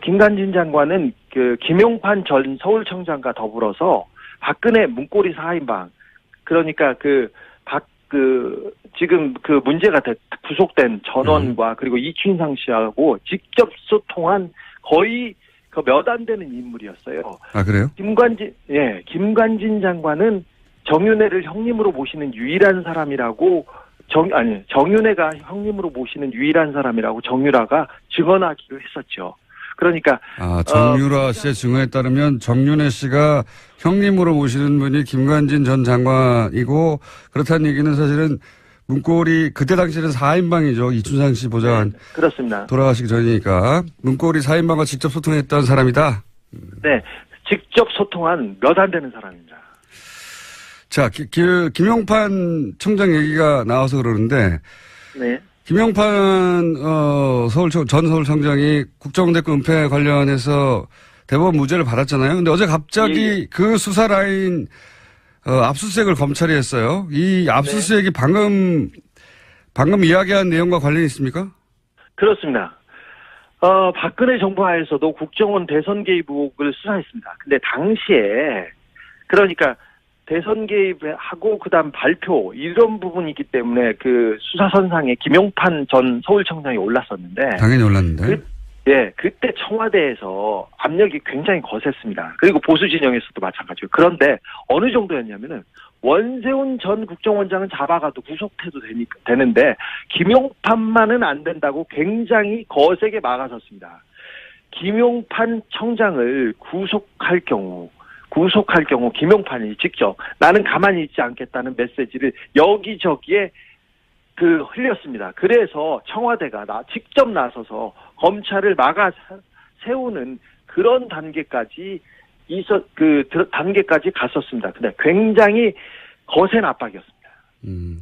D: 김관진 장관은 김용판 전 서울청장과 더불어서 박근혜 문고리 4인방, 그러니까 지금 문제가 구속된 전원과 그리고 이춘상 씨하고 직접 소통한 거의 몇 안 되는 인물이었어요.
A: 아, 그래요?
D: 김관진 장관은 정윤회를 형님으로 모시는 유일한 사람이라고 정윤회가 형님으로 모시는 유일한 사람이라고 정유라가 증언하기로 했었죠. 그러니까
A: 정유라 씨의 증언에 따르면 정윤회 씨가 형님으로 모시는 분이 김관진 전 장관이고, 그렇다는 얘기는 사실은 문고리 그때 당시에는 4인방이죠. 이춘상 씨 보좌관.
D: 네, 그렇습니다.
A: 돌아가시기 전이니까 문고리 4인방과 직접 소통했던 사람이다.
D: 네, 직접 소통한 몇 안 되는 사람입니다.
A: 자, 김용판 청장 얘기가 나와서 그러는데,
D: 네.
A: 김용판 전 서울청장이 국정원대권 은폐 관련해서 대법원 무죄를 받았잖아요. 근데 어제 갑자기 그 수사 라인 압수수색을 검찰이 했어요. 이 압수수색이 방금 이야기한 내용과 관련이 있습니까?
D: 그렇습니다. 박근혜 정부 하에서도 국정원 대선 개입 의혹을 수사했습니다. 근데 당시에 그러니까 대선 개입하고 그다음 발표 이런 부분이기 때문에 수사선상에 김용판 전 서울청장이 올랐었는데,
A: 당연히 올랐는데.
D: 그때 청와대에서 압력이 굉장히 거셌습니다. 그리고 보수 진영에서도 마찬가지고. 그런데 어느 정도였냐면은 원세훈 전 국정원장은 잡아가도 구속해도 되는데 김용판만은 안 된다고 굉장히 거세게 막아섰습니다. 김용판 청장을 구속할 경우 김용판이 직접 나는 가만히 있지 않겠다는 메시지를 여기저기에 흘렸습니다. 그래서 청와대가 직접 나서서 검찰을 막아 세우는 그런 단계까지 단계까지 갔었습니다. 근데 굉장히 거센 압박이었습니다.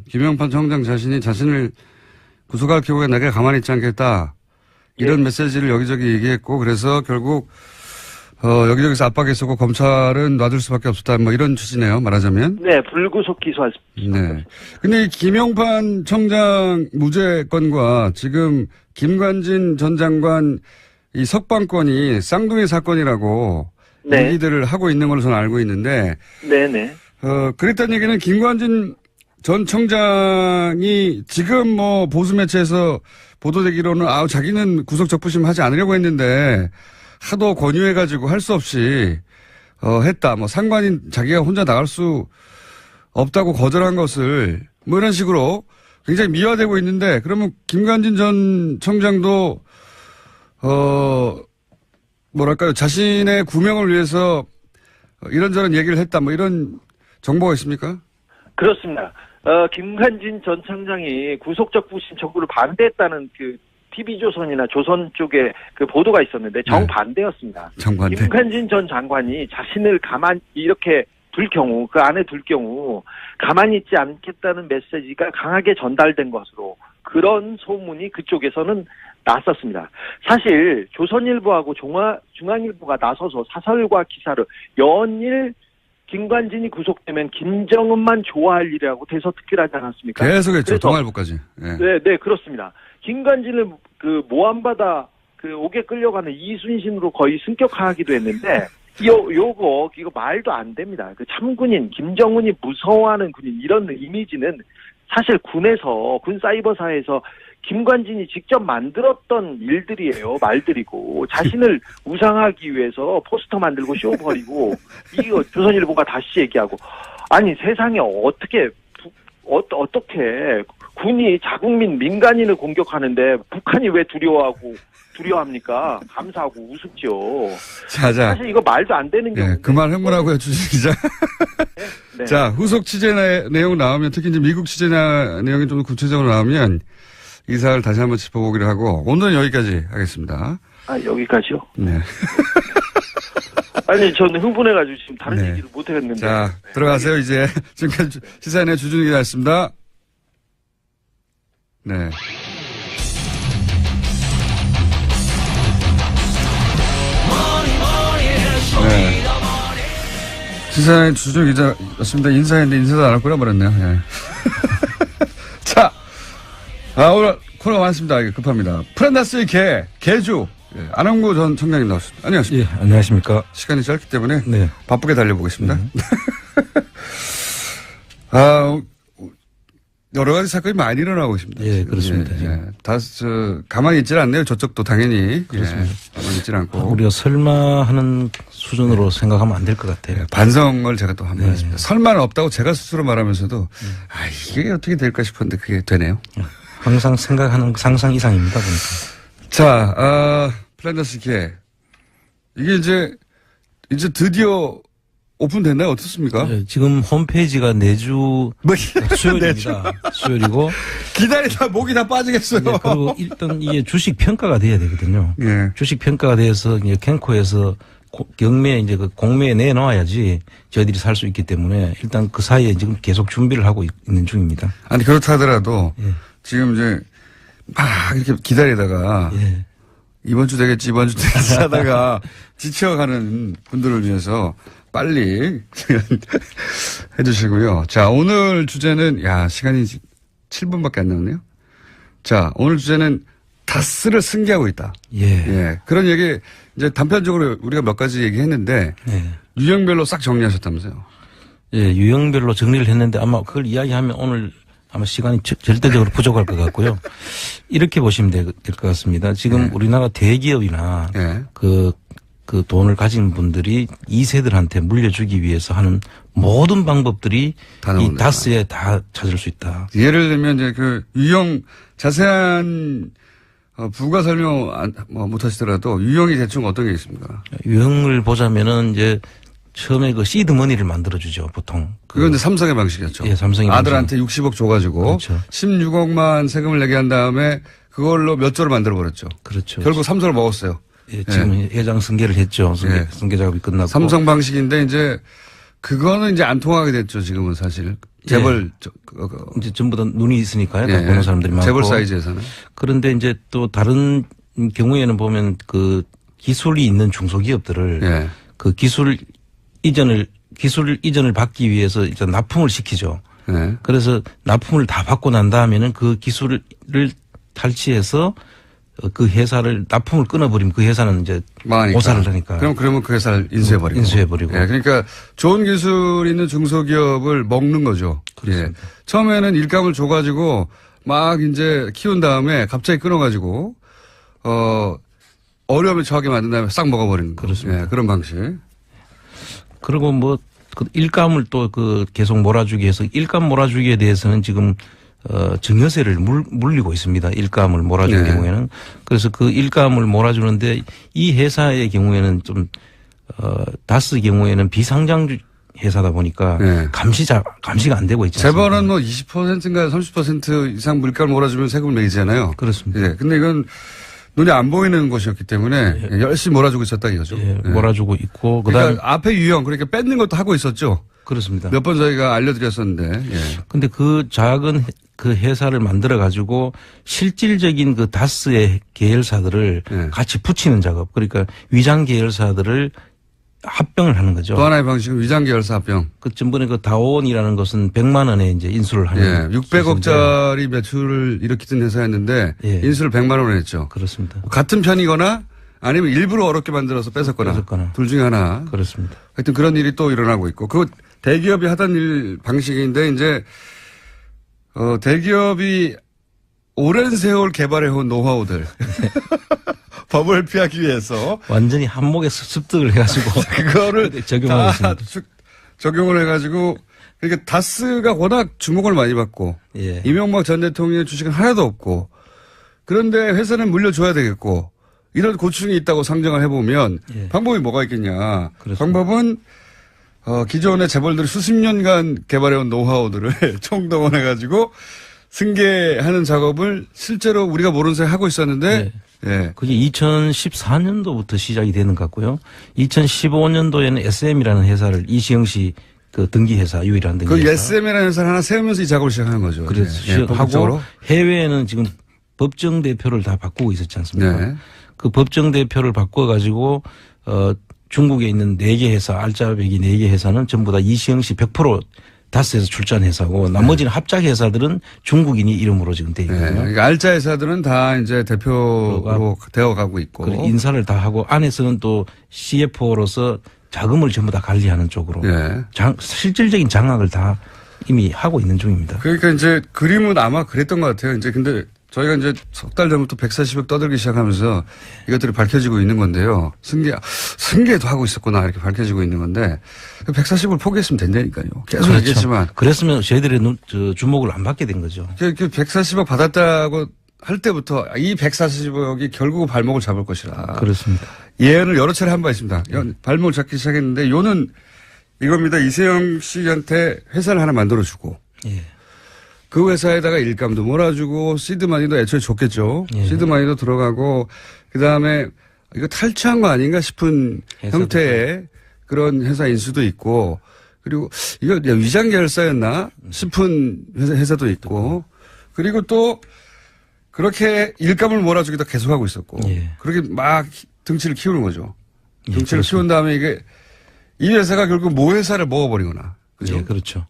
A: 김용판 청장 자신을 구속할 경우에 내가 가만히 있지 않겠다. 이런 메시지를 여기저기 얘기했고, 그래서 결국 여기저기서 압박했었고 검찰은 놔둘 수밖에 없었다. 뭐 이런 취지네요. 말하자면.
D: 네, 불구속 기소할 수밖에 없습니다.
A: 네. 근데 이 김용판 청장 무죄 건과 지금 김관진 전 장관 이 석방권이 쌍둥이 사건이라고 얘기들을 하고 있는 걸로 저는 알고 있는데.
D: 네네.
A: 그랬다는 얘기는 김관진 전 청장이 지금 뭐 보수 매체에서 보도되기로는 자기는 구속 적부심 하지 않으려고 했는데 하도 권유해가지고 할 수 없이 했다. 뭐 상관인 자기가 혼자 나갈 수 없다고 거절한 것을 뭐 이런 식으로 굉장히 미화되고 있는데, 그러면 김관진 전 청장도 뭐랄까요, 자신의 구명을 위해서 이런저런 얘기를 했다. 뭐 이런 정보가 있습니까?
D: 그렇습니다. 김관진 전 청장이 구속적 부심 청구를 반대했다는 TV조선이나 조선 쪽에 보도가 있었는데 정반대였습니다.
A: 정반대.
D: 김관진 전 장관이 자신을 이렇게 안에 둘 경우 가만히 있지 않겠다는 메시지가 강하게 전달된 것으로 그런 소문이 그쪽에서는 났었습니다. 사실 조선일보하고 중앙일보가 나서서 사설과 기사를 연일 김관진이 구속되면 김정은만 좋아할 일이라고 대서특필하지 않았습니까?
A: 계속했죠.
D: 그래서
A: 동아일보까지. 예.
D: 네, 그렇습니다. 김관진을 그 모함받아 그 옥에 끌려가는 이순신으로 거의 승격하기도 했는데 이거 말도 안 됩니다. 그 참군인 김정은이 무서워하는 군인 이런 이미지는 사실 군에서 군 사이버사에서 김관진이 직접 만들었던 일들이에요. 말들이고 자신을 우상하기 위해서 포스터 만들고 쇼 벌이고 이거 조선일보가 다시 얘기하고 아니 세상에 어떻게 군이 자국민 민간인을 공격하는데 북한이 왜 두려워합니까? 감사하고 우습죠.
A: 자.
D: 사실 이거 말도 안 되는 경우.
A: 예, 그만 흥분하고요, 주진 기자.
D: 네.
A: 자, 후속 취재 내용 나오면 특히 이제 미국 취재 내용이 좀 구체적으로 나오면 이 사안을 다시 한번 짚어보기로 하고 오늘은 여기까지 하겠습니다.
D: 여기까지요?
A: 네.
D: 아니, 저는 흥분해가지고 지금 다른
A: 네.
D: 얘기를 못하겠는데.
A: 자, 들어가세요, 이제. 지금까지 시사인의 주준희 기자였습니다. 네. 네. 시사인의 주준희 기자였습니다. 인사했는데 인사도 안 할 거라 말했네요. 예. 자, 오늘 코너가 많습니다. 이게 급합니다. 프란다스의 개주. 예, 안홍구 전 청장님 나왔습니다. 안녕하십니까.
E: 예, 안녕하십니까.
A: 시간이 짧기 때문에
E: 네.
A: 바쁘게 달려보겠습니다. 여러 가지 사건이 많이 일어나고 있습니다.
E: 예,
A: 지금.
E: 그렇습니다.
A: 가만히 있질 않네요. 저쪽도 당연히.
E: 그렇습니다.
A: 가만히 있질 않고.
E: 우리가 설마 하는 수준으로 생각하면 안 될 것 같아요.
A: 반성을 제가 또 한번
E: 네.
A: 했습니다. 설마는 없다고 제가 스스로 말하면서도 이게 어떻게 될까 싶었는데 그게 되네요.
E: 항상 생각하는 상상 이상입니다, 보니까.
A: 자, 플란다스 개. 이게 이제 드디어 오픈됐나요? 어떻습니까?
E: 예, 지금 홈페이지가 내주 수요일입니다. 수요일이고.
A: 기다리다 목이 다 빠지겠어요.
E: 네, 그리고 일단 이게 주식 평가가 돼야 되거든요.
A: 예.
E: 주식 평가가 돼서 이제 캔코에서 경매에 이제 그 공매에 내놓아야지 저희들이 살 수 있기 때문에 일단 그 사이에 지금 계속 준비를 하고 있는 중입니다.
A: 아니, 그렇다 하더라도
E: 예.
A: 지금 이제 막 이렇게 기다리다가
E: 예.
A: 이번 주 되겠지 하다가 지쳐가는 분들을 위해서 빨리 해주시고요. 자, 오늘 주제는, 시간이 7분밖에 안 남았네요. 자, 오늘 주제는 다스를 승계하고 있다.
E: 예.
A: 그런 얘기, 이제 단편적으로 우리가 몇 가지 얘기했는데,
E: 예.
A: 유형별로 싹 정리하셨다면서요.
E: 예, 유형별로 정리를 했는데 아마 그걸 이야기하면 오늘 아마 시간이 절대적으로 부족할 것 같고요. 이렇게 보시면 될 것 같습니다. 지금 우리나라 대기업이나 그 돈을 가진 분들이 2세들한테 물려주기 위해서 하는 모든 방법들이 이 다스에 다 찾을 수 있다.
A: 예를 들면 이제 그 유형 자세한 부가 설명 못 하시더라도 유형이 대충 어떤 게 있습니까?
E: 유형을 보자면은 이제 처음에 그 시드머니를 만들어주죠, 보통.
A: 그건 이제 삼성의 방식이었죠.
E: 예, 삼성의
A: 아들한테 60억 줘가지고.
E: 그렇죠.
A: 16억만 세금을 내게 한 다음에 그걸로 몇 조를 만들어버렸죠.
E: 그렇죠.
A: 결국 삼성을 먹었어요.
E: 예, 지금 회장 승계를 했죠. 승계 작업이 끝났고.
A: 삼성 방식인데 이제 그거는 이제 안 통하게 됐죠, 지금은 사실. 재벌.
E: 이제 전부 다 눈이 있으니까요.
A: 예.
E: 보는 사람들이 많고.
A: 재벌 사이즈에서는.
E: 그런데 이제 또 다른 경우에는 보면 그 기술이 있는 중소기업들을 그 기술 이전을 받기 위해서 이제 납품을 시키죠. 그래서 납품을 다 받고 난 다음에는 그 기술을 탈취해서 그 회사를 납품을 끊어버리면 그 회사는 이제
A: 망하니까.
E: 오사를 하니까.
A: 그러면 그 회사를 인수해버리고.
E: 예,
A: 그러니까 좋은 기술 있는 중소기업을 먹는 거죠.
E: 그렇습니다.
A: 처음에는 일감을 줘가지고 막 이제 키운 다음에 갑자기 끊어가지고 어려움을 처하게 만든 다음에 싹 먹어버리는 거.
E: 그렇습니다.
A: 그런 방식.
E: 그리고 뭐 그 일감을 또 그 계속 몰아주기 위해서 일감 몰아주기에 대해서는 지금 증여세를 물리고 있습니다. 일감을 몰아줄 경우에는. 그래서 그 일감을 몰아주는데 이 회사의 경우에는 좀 다스 경우에는 비상장 회사다 보니까 감시가 안 되고 있지 않습니까?
A: 재벌은 뭐 20%인가 30% 이상 물가를 몰아주면 세금을 매기잖아요.
E: 그렇습니다.
A: 근데 이건 눈에 안 보이는 것이었기 때문에 열심히 몰아주고 있었다 이거죠.
E: 몰아주고 있고
A: 그러니까 앞에 유형 그러니까 뺏는 것도 하고 있었죠.
E: 그렇습니다.
A: 몇 번 저희가 알려드렸었는데.
E: 근데 그 작은 그 회사를 만들어 가지고 실질적인 그 다스의 계열사들을 같이 붙이는 작업. 그러니까 위장 계열사들을 합병을 하는 거죠.
A: 또 하나의 방식은 위장 계열사 합병.
E: 그 전번에 그 다온이라는 것은 100만 원에 이제 인수를 하는.
A: 예, 600억짜리 매출을 일으키던 회사였는데
E: 예.
A: 인수를 100만 원에 했죠.
E: 그렇습니다.
A: 같은 편이거나 아니면 일부러 어렵게 만들어서 뺏었거나 둘 중에 하나.
E: 그렇습니다.
A: 하여튼 그런 일이 또 일어나고 있고 그 대기업이 하던 일 방식인데 이제 대기업이 오랜 세월 개발해온 노하우들 법을 피하기 위해서
E: 완전히 한목에 습득을 해가지고
A: 그거를
E: 적용하고
A: 다
E: 있습니다.
A: 적용을 해가지고 그러니까 다스가 워낙 주목을 많이 받고
E: 예.
A: 이명박 전 대통령의 주식은 하나도 없고 그런데 회사는 물려줘야 되겠고 이런 고충이 있다고 상정을 해보면
E: 예.
A: 방법이 뭐가 있겠냐.
E: 그렇습니다.
A: 방법은 기존의 재벌들이 수십 년간 개발해온 노하우들을 총동원해가지고 승계하는 작업을 실제로 우리가 모르는 사이에 하고 있었는데 예.
E: 그게 2014년도부터 시작이 되는 것 같고요. 2015년도에는 SM이라는 회사를 이시영 씨 그 등기회사 유일한
A: 그
E: 등기회사.
A: SM이라는 회사를 하나 세우면서 이 작업을 시작하는 거죠.
E: 그래서
A: 예. 예,
E: 하고
A: 본격적으로.
E: 해외에는 지금 법정 대표를 다 바꾸고 있었지 않습니까?
A: 네.
E: 그 법정 대표를 바꿔가지고 중국에 있는 4개 회사 알짜배기 4개 회사는 전부 다 이시영 씨 100% 다스에서 출전 회사고 나머지는 합작 회사들은 중국인이 이름으로 지금 돼 있거든요.
A: 네. 그러니까 알짜 회사들은 다 이제 대표로 되어가고 있고.
E: 그리고 인사를 다 하고 안에서는 또 CFO로서 자금을 전부 다 관리하는 쪽으로
A: 예.
E: 실질적인 장악을 다 이미 하고 있는 중입니다.
A: 그러니까 이제 그림은 아마 그랬던 것 같아요. 이제 근데 저희가 이제 석 달 전부터 140억 떠들기 시작하면서 이것들이 밝혀지고 있는 건데요. 승계도 하고 있었구나 이렇게 밝혀지고 있는 건데 140을 포기했으면 된다니까요. 계속
E: 그렇죠.
A: 얘기했지만.
E: 그랬으면 저희들의 주목을 안 받게 된 거죠.
A: 그 140억 받았다고 할 때부터 이 140억이 결국 발목을 잡을 것이라.
E: 그렇습니다.
A: 예언을 여러 차례 한 바 있습니다. 발목을 잡기 시작했는데 요는 이겁니다. 이세영 씨한테 회사를 하나 만들어주고
E: 예.
A: 그 회사에다가 일감도 몰아주고 시드마니도 애초에 줬겠죠.
E: 예.
A: 시드마니도 들어가고 그다음에 이거 탈취한 거 아닌가 싶은 형태의 그런 회사 인수도 있고 그리고 이거 위장 계열사였나 싶은 회사도 있고 그리고 또 그렇게 일감을 몰아주기도 계속하고 있었고
E: 예.
A: 그렇게 막 등치를 키우는 거죠.
E: 예,
A: 등치를 키운 다음에 이 회사가 결국 모 회사를 먹어버리거나. 그죠?
E: 예, 그렇죠.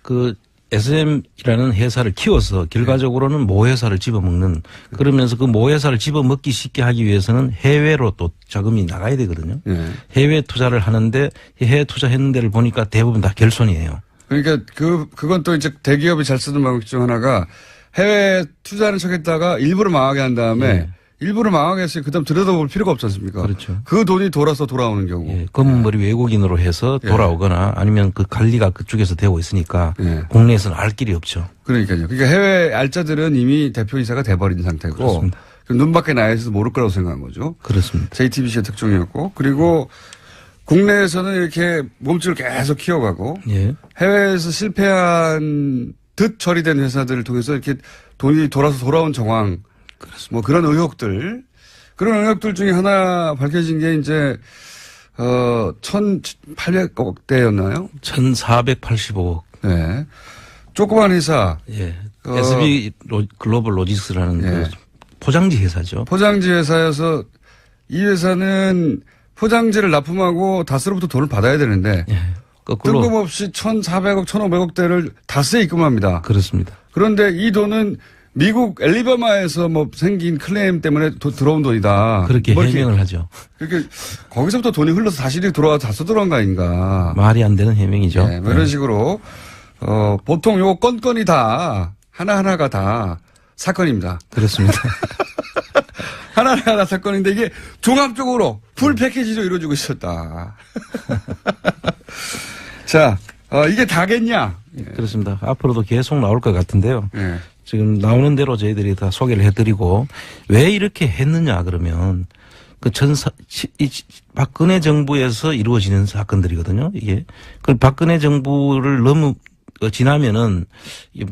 E: 그 SM이라는 회사를 키워서 결과적으로는 모 회사를 집어먹는 그러면서 그 모 회사를 집어먹기 쉽게 하기 위해서는 해외로 또 자금이 나가야 되거든요.
A: 예.
E: 해외 투자를 하는데 해외 투자했는 데를 보니까 대부분 다 결손이에요.
A: 그러니까 그건 또 이제 대기업이 잘 쓰는 방법 중 하나가 해외 투자하는 척 했다가 일부러 망하게 한 다음에
E: 예.
A: 일부러 망하게 했으니 그다음 들여다볼 필요가 없지 않습니까?
E: 그렇죠.
A: 그 돈이 돌아오는 경우.
E: 예, 검은머리 외국인으로 해서 돌아오거나 아니면 그 관리가 그쪽에서 되고 있으니까
A: 예.
E: 국내에서는 알 길이 없죠.
A: 그러니까요. 그러니까 해외 알짜들은 이미 대표이사가 돼버린 상태고
E: 그렇습니다.
A: 눈 밖에 나야 있어서 모를 거라고 생각한 거죠.
E: 그렇습니다.
A: JTBC의 특종이었고 그리고 국내에서는 이렇게 몸집을 계속 키워가고
E: 예.
A: 해외에서 실패한 듯 처리된 회사들을 통해서 이렇게 돈이 돌아온 정황 뭐 그런 의혹들 중에 하나 밝혀진 게 이제 1,800억대였나요?
E: 1,485억.
A: 네. 조그만 회사.
E: 예. SB 글로벌 로지스라는
A: 예.
E: 그 포장지 회사죠.
A: 포장지 회사여서 이 회사는 포장지를 납품하고 다스로부터 돈을 받아야 되는데
E: 예. 거꾸로.
A: 뜬금없이 1,400억, 1,500억대를 다스에 입금합니다.
E: 그렇습니다.
A: 그런데 이 돈은 미국 엘리바마에서 뭐 생긴 클레임 때문에 들어온 돈이다.
E: 그렇게
A: 뭐 이렇게
E: 해명을 하죠.
A: 그렇게 거기서부터 돈이 흘러서 다시 돌아와서 다 써들어간 거 아닌가.
E: 말이 안 되는 해명이죠.
A: 네, 뭐 이런 식으로 보통 요 건건이 다 하나하나가 다 사건입니다.
E: 그렇습니다.
A: 하나하나 다 사건인데 이게 종합적으로 풀 패키지로 이루어지고 있었다. 자, 이게 다겠냐?
E: 그렇습니다. 앞으로도 계속 나올 것 같은데요.
A: 예.
E: 지금 나오는 대로 저희들이 다 소개를 해드리고 왜 이렇게 했느냐 그러면 박근혜 정부에서 이루어지는 사건들이거든요. 이게 그 박근혜 정부를 너무 지나면은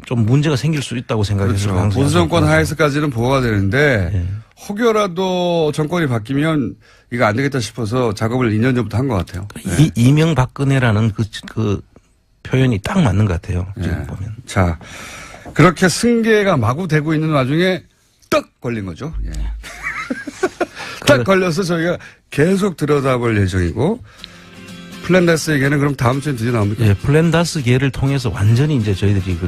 E: 좀 문제가 생길 수 있다고 생각해서
A: 그렇죠. 보수 정권 하에서까지는 보호가 되는데 혹여라도 정권이 바뀌면 이거 안 되겠다 싶어서 작업을 2년 전부터 한 것 같아요. 네.
E: 이명박근혜라는 그 표현이 딱 맞는 것 같아요. 지금
A: 네.
E: 보면.
A: 자, 그렇게 승계가 마구 되고 있는 와중에 떡 걸린 거죠. 예. 딱 걸려서 저희가 계속 들여다볼 예정이고 플랜다스에게는 그럼 다음 주에 드디어 나옵니까?
E: 예, 플랜다스 계를 통해서 완전히 이제 저희들이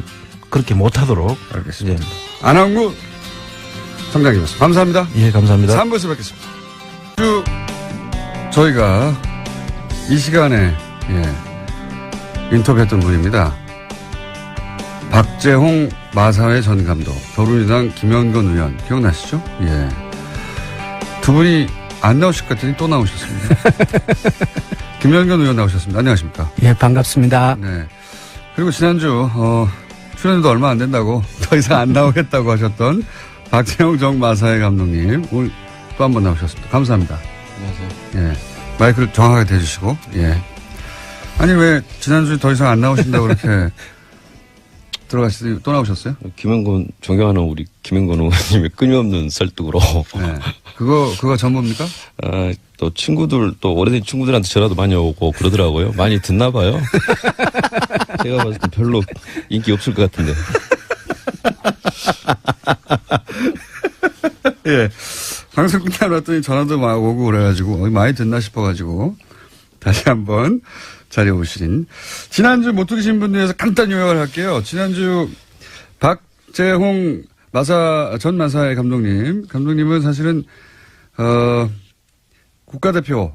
E: 그렇게 못하도록.
A: 알겠습니다. 안항구 청장님이었습니다. 감사합니다.
E: 예, 감사합니다.
A: 3부에서 뵙겠습니다. 저희가 이 시간에 인터뷰했던 분입니다. 박재홍 마사회 전 감독, 더불어민주당 김영건 의원 기억나시죠? 예. 두 분이 안 나오실 것 같더니 또 나오셨습니다. 김영건 의원 나오셨습니다. 안녕하십니까?
F: 예, 반갑습니다.
A: 네. 그리고 지난주 출연도 얼마 안 된다고 더 이상 안 나오겠다고 하셨던 박재홍 정 마사회 감독님 오늘 또 한 번 나오셨습니다. 감사합니다.
G: 안녕하세요.
A: 예. 마이크를 정확하게 대주시고, 예. 아니, 왜 지난주에 더 이상 안 나오신다고 그렇게 들어가시더니 또 나오셨어요?
G: 김영건, 존경하는 우리 김영건 의원님의 끊임없는 설득으로.
A: 네. 그거 전부입니까?
G: 또 친구들, 또 오래된 친구들한테 전화도 많이 오고 그러더라고요. 많이 듣나 봐요. 제가 봤을 때 별로 인기 없을 것 같은데.
A: 예. 방송 끝나고 났더니 전화도 막 오고 그래가지고, 많이 듣나 싶어가지고, 다시 한번 자리에 오신. 지난주 못 들으신 분들 위해서 간단 요약을 할게요. 지난주 박재홍 전 마사회 감독님은 사실은, 국가대표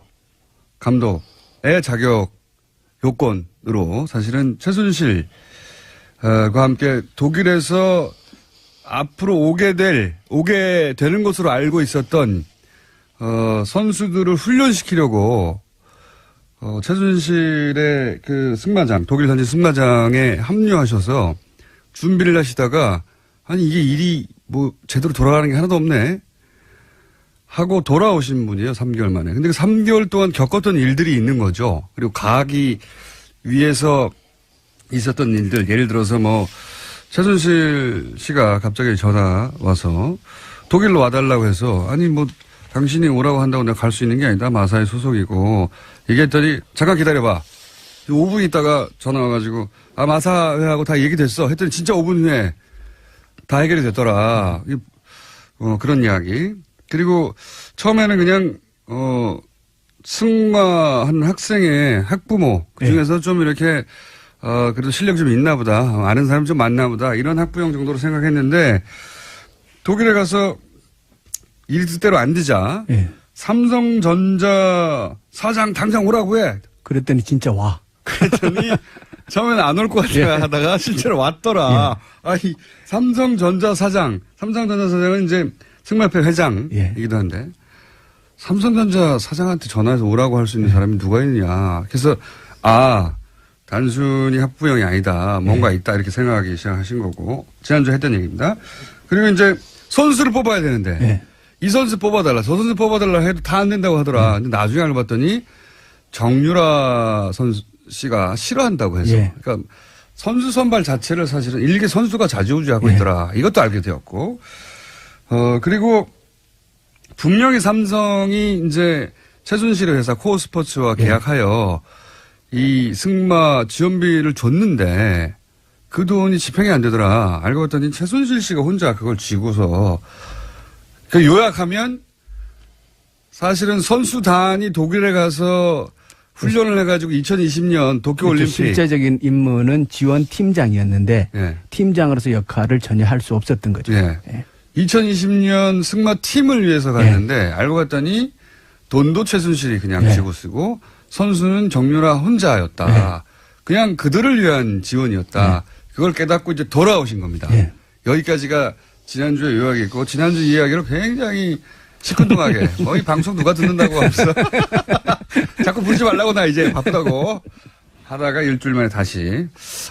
A: 감독의 자격 요건으로 사실은 최순실과 함께 독일에서 앞으로 오게 되는 것으로 알고 있었던, 선수들을 훈련시키려고, 최순실의 독일 현지 승마장에 합류하셔서 준비를 하시다가, 아니, 이게 일이 제대로 돌아가는 게 하나도 없네. 하고 돌아오신 분이에요, 3개월 만에. 근데 그 3개월 동안 겪었던 일들이 있는 거죠. 그리고 가기 위해서 있었던 일들, 예를 들어서 최순실 씨가 갑자기 전화 와서 독일로 와달라고 해서 아니 당신이 오라고 한다고 내가 갈 수 있는 게 아니다. 마사회 소속이고 얘기했더니 잠깐 기다려봐. 5분 있다가 전화 와가지고 마사회하고 다 얘기됐어. 했더니 진짜 5분 후에 다 해결이 됐더라. 그런 이야기. 그리고 처음에는 그냥 승마하는 학생의 학부모 그중에서 좀 이렇게 그래도 실력이 좀 있나 보다. 아는 사람 좀 많나 보다. 이런 학부형 정도로 생각했는데 독일에 가서 일이 뜻대로 안 되자 삼성전자 사장 당장 오라고 해.
F: 그랬더니 진짜 와.
A: 그랬더니 처음에는 안 올 것 같아 하다가 실제로 왔더라. 아니 삼성전자 사장은 이제 승마협회 회장이기도 한데 삼성전자 사장한테 전화해서 오라고 할 수 있는 사람이 누가 있느냐. 그래서 단순히 학부형이 아니다. 뭔가 있다. 이렇게 생각하기 시작하신 거고. 지난주에 했던 얘기입니다. 그리고 이제 선수를 뽑아야 되는데. 이 선수 뽑아달라. 저 선수 뽑아달라 해도 다 안 된다고 하더라. 근데 나중에 알고 봤더니 정유라 선수 씨가 싫어한다고 해서. 그러니까 선수 선발 자체를 사실은 일개 선수가 좌지우지하고 있더라. 이것도 알게 되었고. 그리고 분명히 삼성이 이제 최순실의 회사 코어스포츠와 계약하여 이 승마 지원비를 줬는데 그 돈이 집행이 안 되더라. 알고 봤더니 최순실 씨가 혼자 그걸 쥐고서 요약하면 사실은 선수단이 독일에 가서 훈련을 해가지고 2020년 도쿄올림픽.
F: 실제적인 임무는 지원팀장이었는데 팀장으로서 역할을 전혀 할 수 없었던 거죠.
A: 2020년 승마팀을 위해서 갔는데 알고 봤더니 돈도 최순실이 그냥 쥐고 쓰고 선수는 정유라 혼자였다. 그냥 그들을 위한 지원이었다. 그걸 깨닫고 이제 돌아오신 겁니다. 여기까지가 지난주에 요약이었고 지난주 이야기를 굉장히 시큰둥하게 이 방송 누가 듣는다고 하면서 자꾸 부르지 말라고 나 이제 바쁘다고 하다가 일주일 만에 다시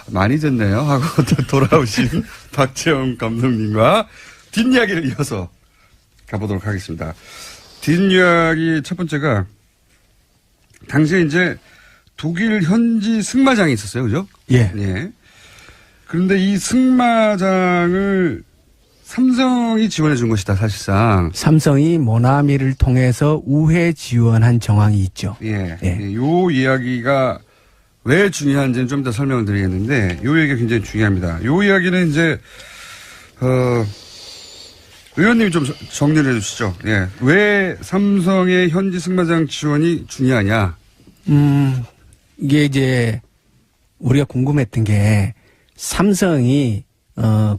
A: 많이 듣네요 하고 돌아오신 박재홍 감독님과 뒷이야기를 이어서 가보도록 하겠습니다. 뒷이야기 첫 번째가 당시에 이제 독일 현지 승마장이 있었어요. 그죠? 그런데 이 승마장을 삼성이 지원해 준 것이다, 사실상.
F: 삼성이 모나미를 통해서 우회 지원한 정황이 있죠.
A: 요 이야기가 왜 중요한지는 좀 더 설명을 드리겠는데, 요 얘기가 굉장히 중요합니다. 요 이야기는 이제, 의원님이 좀 정리를 해 주시죠. 왜 삼성의 현지 승마장 지원이 중요하냐?
F: 이게 이제 우리가 궁금했던 게 삼성이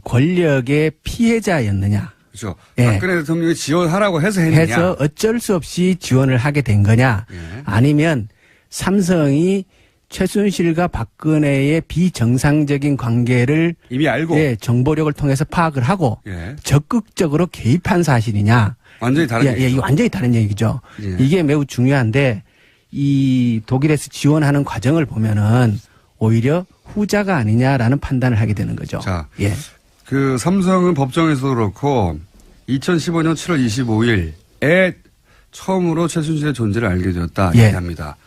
F: 권력의 피해자였느냐.
A: 그렇죠.
F: 예.
A: 박근혜 대통령이 지원하라고 해서 했느냐.
F: 해서 어쩔 수 없이 지원을 하게 된 거냐.
A: 예.
F: 아니면 삼성이 최순실과 박근혜의 비정상적인 관계를
A: 이미 알고.
F: 예, 정보력을 통해서 파악을 하고
A: 예.
F: 적극적으로 개입한 사실이냐.
A: 완전히 다른
F: 예,
A: 얘기죠.
F: 이게 완전히 다른 얘기죠.
A: 예.
F: 이게 매우 중요한데 이 독일에서 지원하는 과정을 보면은 오히려 후자가 아니냐라는 판단을 하게 되는 거죠.
A: 자,
F: 예.
A: 그 삼성은 법정에서도 그렇고 2015년 7월 25일에 처음으로 최순실의 존재를 알게 되었다
F: 예.
A: 얘기합니다.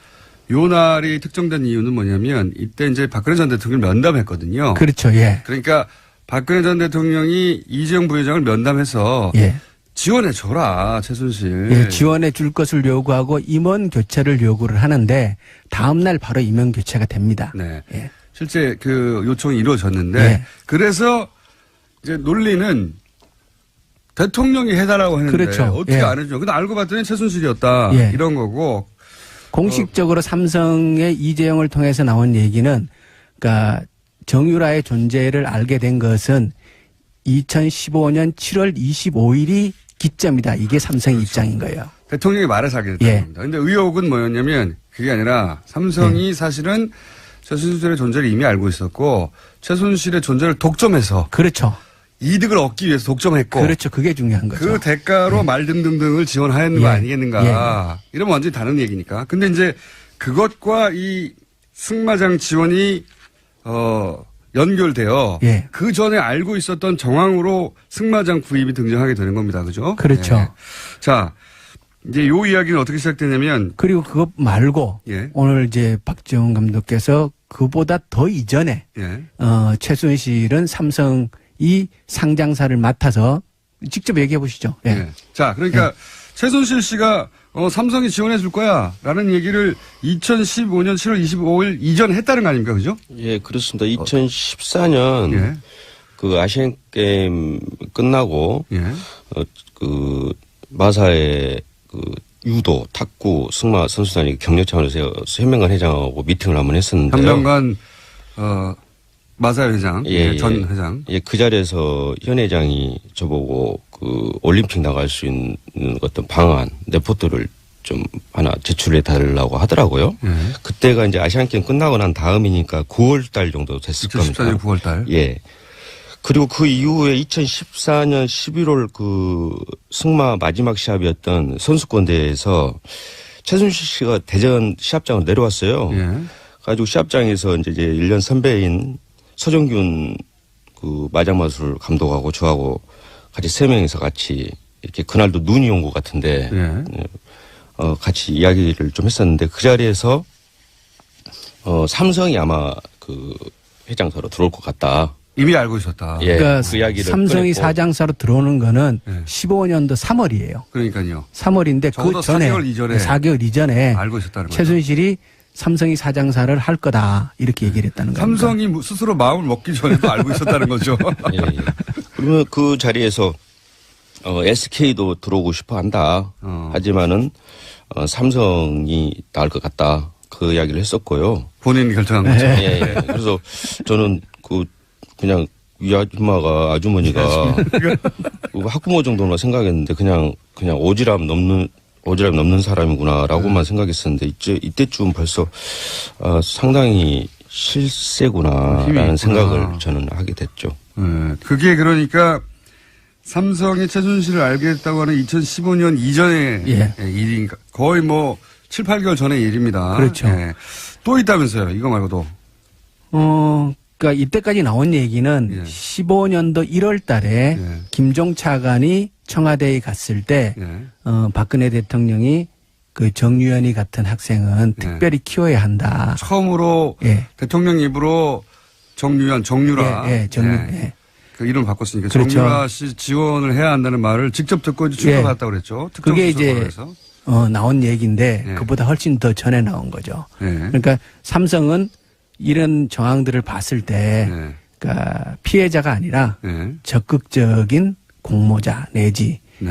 A: 요 날이 특정된 이유는 뭐냐면 이때 이제 박근혜 전 대통령을 면담했거든요.
F: 그렇죠. 예.
A: 그러니까 박근혜 전 대통령이 이재용 부회장을 면담해서
F: 예.
A: 지원해 줘라 최순실.
F: 예, 지원해 줄 것을 요구하고 임원 교체를 요구를 하는데 다음 날 바로 임원 교체가 됩니다.
A: 네.
F: 예.
A: 실제 그 요청이 이루어졌는데
F: 예.
A: 그래서 이제 논리는 대통령이 해달라고 했는데
F: 그렇죠.
A: 어떻게
F: 예.
A: 안 해줘? 근데 알고 봤더니 최순실이었다
F: 예.
A: 이런 거고.
F: 공식적으로 삼성의 이재용을 통해서 나온 얘기는 그러니까 정유라의 존재를 알게 된 것은 2015년 7월 25일이 기점이다. 이게 삼성의 입장인 거예요.
A: 대통령이 말해서 하게 됐다는
F: 예.
A: 겁니다. 근데 의혹은 뭐였냐면 그게 아니라 삼성이 사실은 최순실의 존재를 이미 알고 있었고 최순실의 존재를 독점해서
F: 그렇죠.
A: 이득을 얻기 위해서 독점했고
F: 그렇죠. 그게 중요한 거죠.
A: 그 대가로 말 등등등을 지원하였는 거
F: 예.
A: 아니겠는가. 이러면 완전히 다른 얘기니까. 근데 이제 그것과 이 승마장 지원이 연결되어
F: 예.
A: 그 전에 알고 있었던 정황으로 승마장 구입이 등장하게 되는 겁니다. 그죠?
F: 그렇죠.
A: 예. 자, 이제 요 이야기는 어떻게 시작되냐면
F: 그리고 그것 말고
A: 예.
F: 오늘 이제 박지원 감독께서 그보다 더 이전에
A: 예.
F: 최순실은 삼성이 상장사를 맡아서 직접 얘기해 보시죠. 예.
A: 예. 자, 그러니까 최순실 씨가 삼성이 지원해 줄 거야 라는 얘기를 2015년 7월 25일 이전에 했다는 거 아닙니까? 그죠?
G: 예, 그렇습니다. 2014년
A: 예.
G: 그 아시안 게임 끝나고
A: 예.
G: 그 마사의 그 유도, 탁구, 승마 선수단이 격려 차원에서 현명관 회장하고 미팅을 한번 했었는데요.
A: 현명관 마사 회장,
G: 예,
A: 전
G: 예.
A: 회장.
G: 예, 그 자리에서 현 회장이 저보고 그 올림픽 나갈 수 있는 어떤 방안, 레포트를 좀 하나 제출해 달라고 하더라고요.
A: 예.
G: 그때가 이제 아시안 게임 끝나고 난 다음이니까 9월 달 정도 됐을
A: 2014년
G: 겁니다.
A: 9월 달.
G: 예. 그리고 그 이후에 2014년 11월 그 승마 마지막 시합이었던 선수권대회에서 최순실 씨가 대전 시합장으로 내려왔어요.
A: 예.
G: 가지고 시합장에서 이제 1년 선배인 서정균 그 마장마술 감독하고 저하고 같이 3명이서 같이 이렇게 그날도 눈이 온 것 같은데
A: 예.
G: 같이 이야기를 좀 했었는데 그 자리에서 삼성이 아마 그 회장사로 들어올 것 같다.
A: 이미 알고 있었다.
G: 예.
F: 그러니까
G: 그 이야기를
F: 삼성이
G: 꺼냈고.
F: 사장사로 들어오는 거는
A: 예.
F: 15년도 3월이에요.
A: 그러니까요.
F: 3월인데
A: 적어도
F: 그 전에
A: 4개월 이전에
F: 4개월 이전에
A: 알고 있었다는 거죠.
F: 최순실이 삼성이 사장사를 할 거다 이렇게 얘기를 했다는 겁니다.
A: 삼성이 스스로 마음을 먹기 전에도 알고 있었다는 거죠.
G: 예, 예. 그러면 그 자리에서 SK도 들어오고 싶어 한다. 하지만은 삼성이 나을 것 같다. 그 이야기를 했었고요.
A: 본인이 결정한 거죠.
G: 예, 예. 그래서 저는 그냥 이 아주머니가 그 학부모 정도만 생각했는데 그냥 오지랖 넘는 사람이구나라고만 생각했었는데 이때쯤 벌써 상당히 실세구나라는 생각을 저는 하게 됐죠.
A: 네. 그게 그러니까 삼성이 최순실을 알게 됐다고 하는 2015년 이전의
F: 예.
A: 일인가 거의 뭐 7, 8개월 전의 일입니다.
F: 그렇죠.
A: 예. 또 있다면서요. 이거 말고도.
F: 그러니까 이때까지 나온 얘기는
A: 예.
F: 15년도 1월 달에
A: 예.
F: 김종 차관이 청와대에 갔을 때
A: 예.
F: 박근혜 대통령이 그 정유연이 같은 학생은
A: 예.
F: 특별히 키워야 한다.
A: 처음으로
F: 예.
A: 대통령 입으로 정유라.
F: 예, 정유.
A: 예.
F: 예.
A: 그 이름 바꿨으니까
F: 그렇죠.
A: 정유라 씨 지원을 해야 한다는 말을 직접 듣고 이제 출석
F: 예.
A: 갔다고 그랬죠.
F: 그게 이제
A: 특정수사관에서.
F: 나온 얘기인데
A: 예.
F: 그보다 훨씬 더 전에 나온 거죠.
A: 예.
F: 그러니까 삼성은 이런 정황들을 봤을 때
A: 예.
F: 그러니까 피해자가 아니라
A: 예.
F: 적극적인 공모자 내지
A: 네.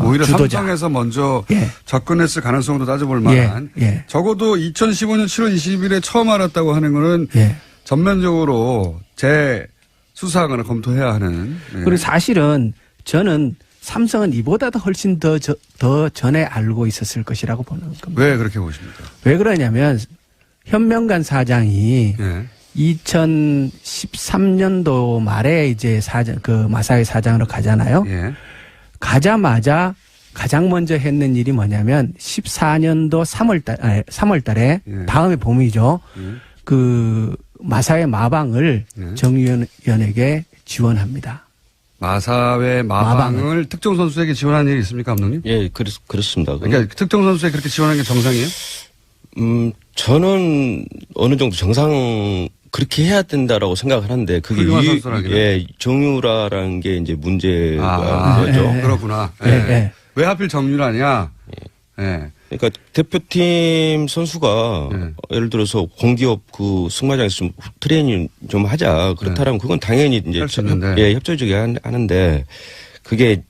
A: 오히려
F: 주도자.
A: 삼성에서 먼저
F: 예.
A: 접근했을 가능성도 따져볼 만한
F: 예.
A: 적어도 2015년 7월 20일에 처음 알았다고 하는 거는
F: 예.
A: 전면적으로 재수사하거나 검토해야 하는. 예.
F: 그리고 사실은 저는 삼성은 이보다도 훨씬 더 전에 알고 있었을 것이라고 보는 겁니다.
A: 왜 그렇게 보십니까?
F: 왜 그러냐면 현명관 사장이
A: 예.
F: 2013년도 말에 이제 마사회 사장으로 가잖아요.
A: 예.
F: 가자마자 가장 먼저 했는 일이 뭐냐면 14년도 3월 달에
A: 예.
F: 다음에 봄이죠.
A: 예.
F: 그 마사회 마방을
A: 예.
F: 정유연에게 지원합니다.
A: 마사회 마방을 특정 선수에게 지원한 일이 있습니까, 감독님?
G: 예, 그렇습니다.
A: 그러니까 특정 선수에 그렇게 지원하는 게 정상이에요?
G: 저는 어느 정도 정상 그렇게 해야 된다라고 생각을 하는데 그게
A: 훌륭한 선수라기는.
G: 예, 정유라라는 게 이제 문제가 거죠.
F: 예.
A: 그렇구나.
F: 예.
A: 예.
F: 예.
A: 왜 하필 정유라냐? 예.
G: 그러니까 대표팀 선수가
A: 네.
G: 예를 들어서 공기업 그 승마장에서 좀 트레이닝 좀 하자. 그렇다면 그건 당연히 이제
A: 할 수 있는데.
G: 협조적이야 하는데 그게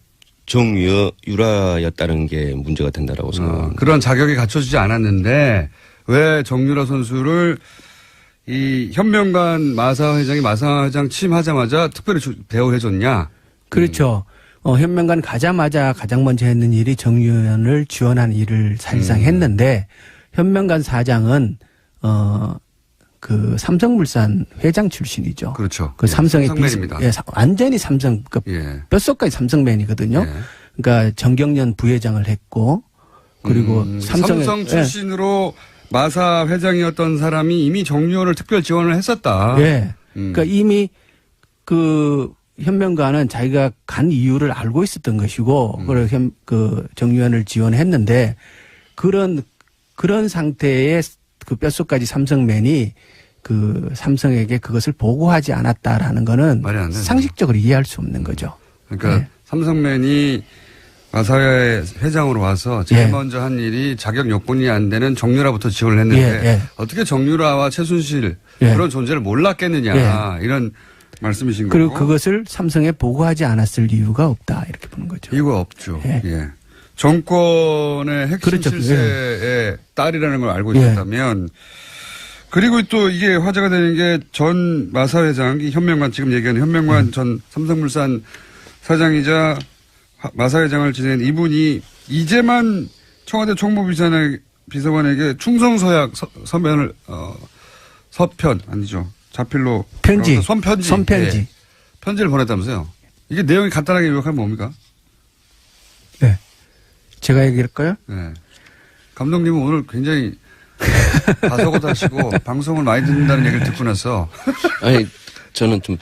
G: 정유라였다는 게 문제가 된다라고 생각합니다.
A: 그런 자격이 갖춰지지 않았는데 왜 정유라 선수를 이 현명관 마사 회장이 마사 회장 취임하자마자 특별히 대우해줬냐?
F: 그렇죠. 현명관 가자마자 가장 먼저 했는 일이 정유연을 지원하는 일을 사실상 했는데 현명관 사장은 그 삼성물산 회장 출신이죠.
A: 그렇죠.
F: 그 삼성의
A: 삼성맨입니다.
F: 완전히 삼성 그
A: 예.
F: 뼛속까지 삼성맨이거든요.
A: 예.
F: 그러니까 정경련 부회장을 했고 그리고
A: 삼성 출신으로 마사 회장이었던 사람이 이미 정유연을 특별 지원을 했었다.
F: 예. 그러니까 이미 그 현명관은 자기가 간 이유를 알고 있었던 것이고, 그래서 그 정유연을 지원했는데 그런 상태의 그 뼛속까지 삼성맨이 그 삼성에게 그것을 보고하지 않았다라는 거는
A: 말이 안 되죠.
F: 상식적으로 이해할 수 없는 거죠.
A: 그러니까
F: 네.
A: 삼성맨이 마사회 회장으로 와서 제일
F: 예.
A: 먼저 한 일이 자격 요건이 안 되는 정유라부터 지원을 했는데
F: 예.
A: 어떻게 정유라와 최순실
F: 예.
A: 그런 존재를 몰랐겠느냐 이런 말씀이신
F: 그리고
A: 거고.
F: 그것을 삼성에 보고하지 않았을 이유가 없다 이렇게 보는 거죠.
A: 이유가 없죠.
F: 예.
A: 예. 정권의 핵심
F: 그렇죠.
A: 실세의 딸이라는 걸 알고
F: 예.
A: 있었다면 그리고 또 이게 화제가 되는 게 전 마사 회장이 현명관 지금 얘기하는 현명관 전 삼성물산 사장이자 마사 회장을 지낸 이분이 이재만 청와대 총무비서관에게 충성서약 서면을 서편 아니죠. 자필로
F: 편지.
A: 손편지.
F: 손편지.
A: 예. 편지를 보냈다면서요. 이게 내용이 간단하게 요약하면 뭡니까?
F: 네. 제가 얘기할까요?
A: 네. 감독님은 오늘 굉장히 다소곳하시고 방송을 많이 듣는다는 얘기를 듣고 나서
G: 아니 저는 좀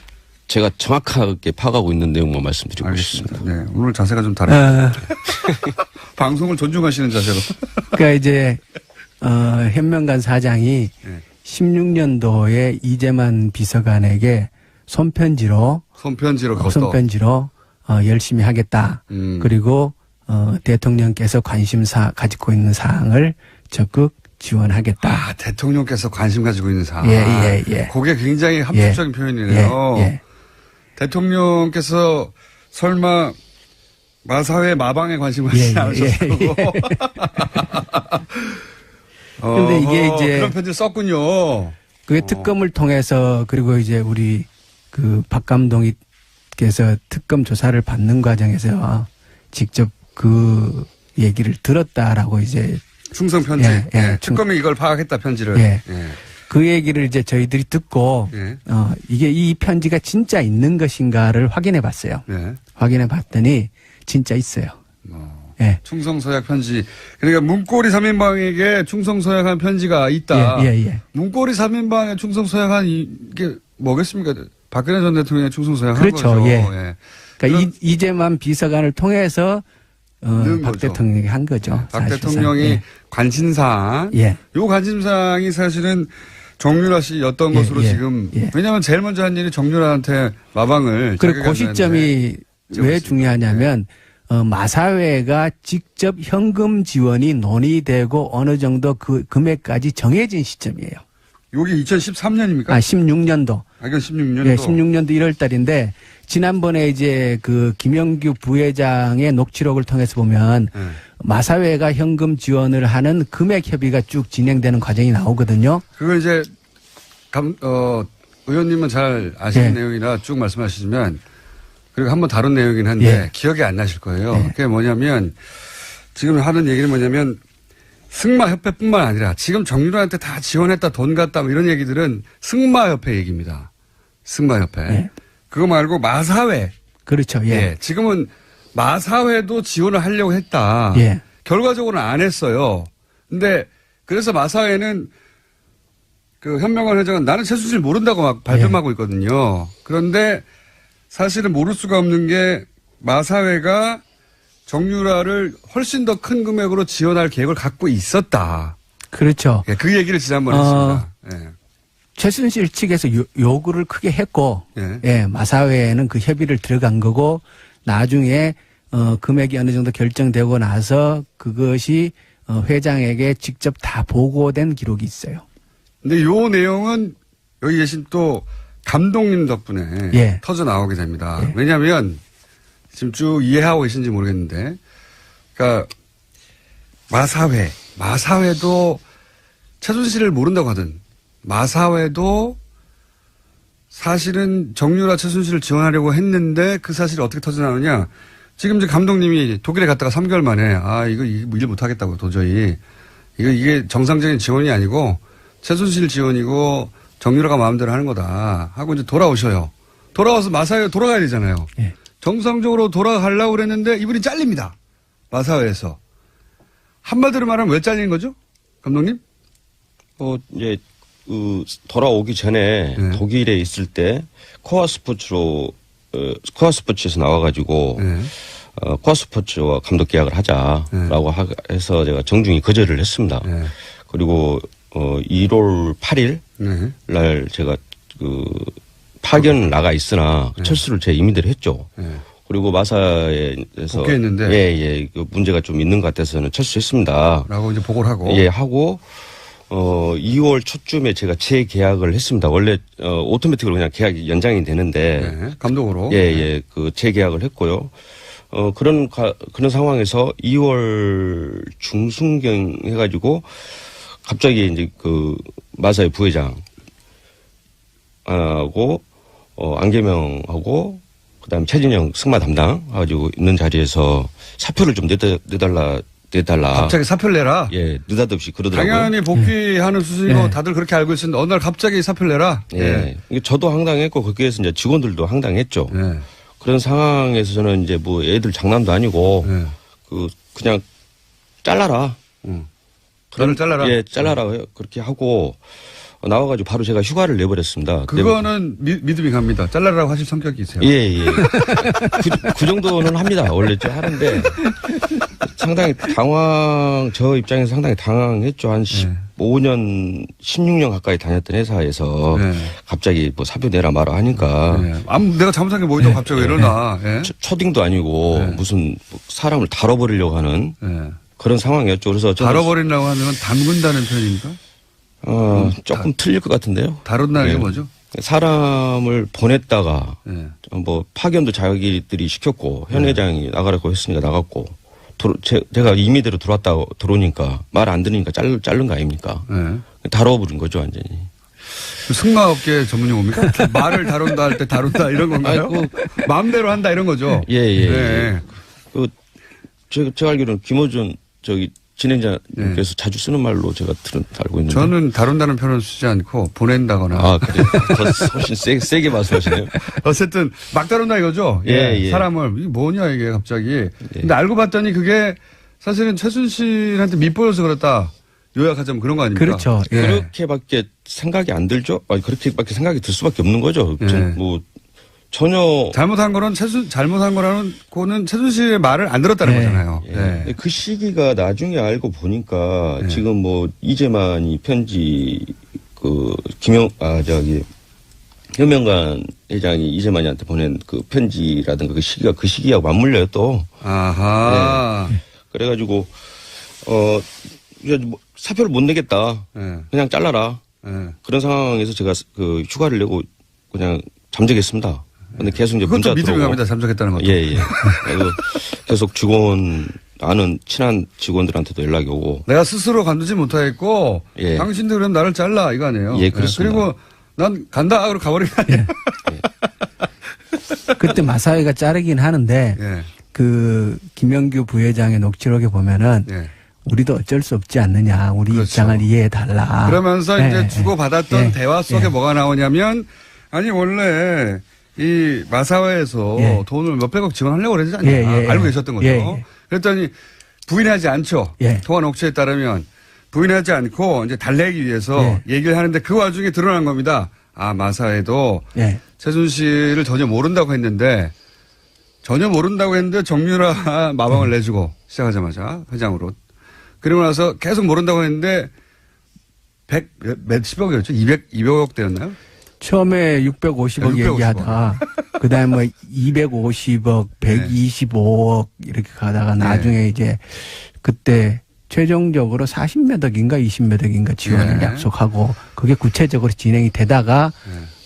G: 제가 정확하게 파악하고 있는 내용만 말씀드리고
A: 알겠습니다.
G: 싶습니다.
A: 네. 오늘 자세가 좀 다르네요. 방송을 존중하시는 자세로.
F: 그러니까 이제 현명관 사장이
A: 네.
F: 16년도에 이재만 비서관에게 손편지로 열심히 하겠다. 그리고 대통령께서 관심사 가지고 있는 사항을 적극 지원하겠다.
A: 아, 대통령께서 관심 가지고 있는 사항.
F: 예.
A: 그게 굉장히 함축적인 표현이네요.
F: 예.
A: 대통령께서 설마 마사회 마방에 관심을 가지지 않으셨을 거고.
F: 근데 이게 이제
A: 그런 편지를 썼군요.
F: 그게 특검을 통해서 그리고 이제 우리 그 박 감독님께서 특검 조사를 받는 과정에서 직접 그 얘기를 들었다라고 이제
A: 충성 편지.
F: 예.
A: 특검이 이걸 파악했다 편지를.
F: 예. 그 얘기를 이제 저희들이 듣고
A: 예.
F: 이게 이 편지가 진짜 있는 것인가를 확인해 봤어요.
A: 네.
F: 확인해 봤더니 진짜 있어요. 예.
A: 충성서약 편지. 그러니까 문고리 3인방에게 충성서약한 편지가 있다.
F: 예.
A: 문고리 3인방에 충성서약한 이게 뭐겠습니까? 박근혜 전 대통령의 충성서약한
F: 그렇죠.
A: 거죠.
F: 예. 그러니까 이재만 비서관을 통해서 박
A: 거죠.
F: 대통령이 한 거죠.
A: 박
F: 사실상.
A: 대통령이
F: 예.
A: 관심사항.
F: 예.
A: 요 관심사항이 사실은 정유라 씨였던 것으로 지금. 왜냐하면 제일 먼저 한 일이 정유라한테 마방을.
F: 그리고 그 시점이 왜 중요하냐면 마사회가 직접 현금 지원이 논의되고 어느 정도 그 금액까지 정해진 시점이에요.
A: 요게 2013년입니까?
F: 16년도.
A: 이건 16년도.
F: 네, 16년도 1월 달인데 지난번에 이제 그 김영규 부회장의 녹취록을 통해서 보면 마사회가 현금 지원을 하는 금액 협의가 쭉 진행되는 과정이 나오거든요.
A: 그걸 이제 의원님은 잘 아시는 내용이라 쭉 말씀하시지만 그리고 한번 다룬 내용이긴 한데 기억이 안 나실 거예요. 그게 뭐냐면 지금 하는 얘기는 뭐냐면 승마협회뿐만 아니라 지금 정유라한테 다 지원했다 돈 갔다 뭐 이런 얘기들은 승마협회 얘기입니다. 승마협회. 그거 말고 마사회.
F: 그렇죠.
A: 지금은 마사회도 지원을 하려고 했다. 결과적으로는 안 했어요. 근데 그래서 마사회는 그 현명한 회장은 나는 최순실 모른다고 막 발뺌하고 있거든요. 그런데 사실은 모를 수가 없는 게 마사회가 정유라를 훨씬 더 큰 금액으로 지원할 계획을 갖고 있었다.
F: 그렇죠.
A: 그 얘기를 지난번에 했습니다.
F: 최순실 측에서 요구를 크게 했고, 마사회에는 그 협의를 들어간 거고, 나중에 금액이 어느 정도 결정되고 나서 그것이 회장에게 직접 다 보고된 기록이 있어요.
A: 근데 요 내용은 여기 계신 또 감독님 덕분에 터져 나오게 됩니다. 왜냐하면 지금 쭉 이해하고 계신지 모르겠는데, 그러니까 마사회도 최순실을 모른다고 하든 마사회도 사실은 정유라 최순실을 지원하려고 했는데 그 사실이 어떻게 터져 나오느냐? 지금 이제 감독님이 독일에 갔다가 3개월 만에 이거 일 못하겠다고 도저히 이게 정상적인 지원이 아니고 최순실 지원이고 정유라가 마음대로 하는 거다 하고 이제 돌아오셔요. 돌아와서 마사회 돌아가야 되잖아요. 정상적으로 돌아가려고 그랬는데 이분이 잘립니다. 마사회에서. 한마디로 말하면 왜 잘리는 거죠? 감독님?
G: 이제 돌아오기 전에 독일에 있을 때 코아 스포츠에서 나와가지고 코아 스포츠와 감독 계약을 하자라고 해서 제가 정중히 거절을 했습니다. 그리고 1월 8일 날 제가 파견 나가 있으나 철수를 제 임의대로 했죠. 그리고 마사에서
A: 복귀했는데
G: 그 문제가 좀 있는 것 같아서는 철수했습니다.
A: 라고 이제 보고를 하고
G: 하고 2월 초쯤에 제가 재계약을 했습니다. 원래 오토매틱으로 그냥 계약이 연장이 되는데
A: 감독으로
G: 그 재계약을 했고요. 그런 상황에서 2월 중순경 해가지고 갑자기 이제 그 마사의 부회장 하고 안계명하고 그다음에 최진영 승마 담당 가지고 있는 자리에서 사표를 좀 내달라.
A: 갑자기 사표를 내라?
G: 느닷없이 그러더라고요.
A: 당연히 복귀하는 수순이고 다들 그렇게 알고 있었는데 어느 날 갑자기 사표를 내라?
G: 저도 황당했고 거기에서 이제 직원들도 황당했죠. 그런 상황에서 저는 이제 뭐 애들 장난도 아니고 그냥 잘라라.
A: 너를 잘라라?
G: 잘라라. 그렇게 하고 나와가지고 바로 제가 휴가를 내버렸습니다.
A: 그거는 믿음이 갑니다. 잘라라고 하실 성격이세요?
G: 그 정도는 합니다. 원래 좀 하는데 상당히 저 입장에서 상당히 당황했죠. 한 15년, 16년 가까이 다녔던 회사에서 갑자기 뭐 사표 내라 마라 하니까.
A: 내가 잘못한 게 뭐 있다고 갑자기 왜 이러나.
G: 초딩도 아니고 무슨 사람을 다뤄버리려고 하는 그런 상황이었죠. 그래서
A: 다뤄버리려고 하는 건 담근다는 표현입니까?
G: 조금 틀릴 것 같은데요.
A: 다룬다는 게 뭐죠?
G: 사람을 보냈다가 뭐 파견도 자기들이 시켰고 현 회장이 나가라고 했으니까 나갔고 제가 임의대로 들어오니까 말 안 들으니까 자른 거 아닙니까? 다뤄버린 거죠 완전히.
A: 승마업계 전문 용어입니까? 말을 다룬다 할 때 다룬다 이런 건가요? 마음대로 한다 이런 거죠?
G: 제가 알기로는 김어준 진행자께서 자주 쓰는 말로 제가 알고 있는데.
A: 저는 다룬다는 표현을 쓰지 않고 보낸다거나.
G: 그래요? 더 훨씬 세게 말씀하시네요.
A: 어쨌든 막 다룬다 이거죠? 사람을. 이게 뭐냐 이게 갑자기. 근데 알고 봤더니 그게 사실은 최순실한테 밉보여서 그렇다. 요약하자면 그런 거 아닙니까?
F: 그렇죠.
G: 그렇게밖에 생각이 안 들죠? 그렇게밖에 생각이 들 수밖에 없는 거죠. 전혀
A: 잘못한 거라는 거는 최순실의 말을 안 들었다는 거잖아요.
G: 그 시기가 나중에 알고 보니까 지금 뭐 이재만이 편지 현명관 회장이 이재만이한테 보낸 그 편지라든가 그 시기하고 맞물려요 또. 그래가지고 사표를 못 내겠다. 그냥 잘라라. 그런 상황에서 제가 그 휴가를 내고 그냥 잠적했습니다. 근데 계속 이제
A: 그것도
G: 문자
A: 믿음이
G: 들어오고.
A: 갑니다. 잠적했다는 것도.
G: 예. 그래서 계속 아는 친한 직원들한테도 연락이 오고.
A: 내가 스스로 관두지 못하겠고
G: 예.
A: 당신들 그럼 나를 잘라 이거 아니에요.
G: 예, 그렇습니다.
A: 그리고 난 간다 그러고 가버린 거 아니에요.
F: 그때 마사회가 자르긴 하는데
A: 예.
F: 그 김영규 부회장의 녹취록에 보면은
A: 예.
F: 우리도 어쩔 수 없지 않느냐. 우리
A: 그렇죠.
F: 입장을 이해해 달라.
A: 그러면서
F: 예,
A: 이제
F: 예.
A: 주고받았던
F: 예.
A: 대화 속에
F: 예.
A: 뭐가 나오냐면 아니 원래 이 마사회에서
F: 예.
A: 돈을 몇백억 지원하려고 그러지 않냐.
F: 예, 예.
A: 알고 계셨던 거죠.
F: 예, 예.
A: 그랬더니 부인하지 않죠.
F: 예.
A: 통화 녹취에 따르면 부인하지 않고 이제 달래기 위해서
F: 예.
A: 얘기를 하는데 그 와중에 드러난 겁니다. 아 마사회도
F: 예.
A: 최순실을 전혀 모른다고 했는데 정유라 마방을 내주고 시작하자마자 회장으로. 그리고 나서 계속 모른다고 했는데 몇십억이었죠? 200억 대였나요?
F: 처음에 650억
A: 650억.
F: 얘기하다가 그다음에 뭐 250억, 125억 이렇게 가다가 나중에 이제 그때 최종적으로 40몇 억인가 20몇 억인가 지원을
A: 예.
F: 약속하고 그게 구체적으로 진행이 되다가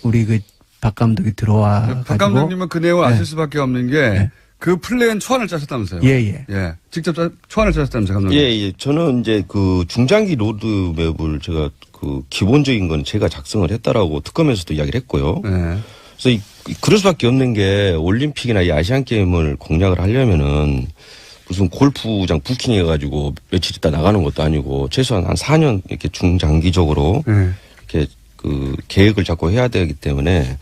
F: 우리 그 박 감독이 들어와 가지고
A: 박 감독님은 그 내용을 아실 수밖에 없는 게 그 플랜 초안을 짜셨다면서요?
F: 예예.
A: 예. 직접 초안을 짜셨다면서요, 감독님?
G: 예. 저는 이제 그 중장기 로드맵을 제가 그 기본적인 건 제가 작성을 했다라고 특검에서도 이야기를 했고요.
A: 예.
G: 그래서 그럴 수밖에 없는 게 올림픽이나 이 아시안 게임을 공략을 하려면은 무슨 골프장 부킹해가지고 며칠 있다 나가는 것도 아니고 최소한 한 4년 이렇게 중장기적으로 이렇게 그 계획을 잡고 해야 되기 때문에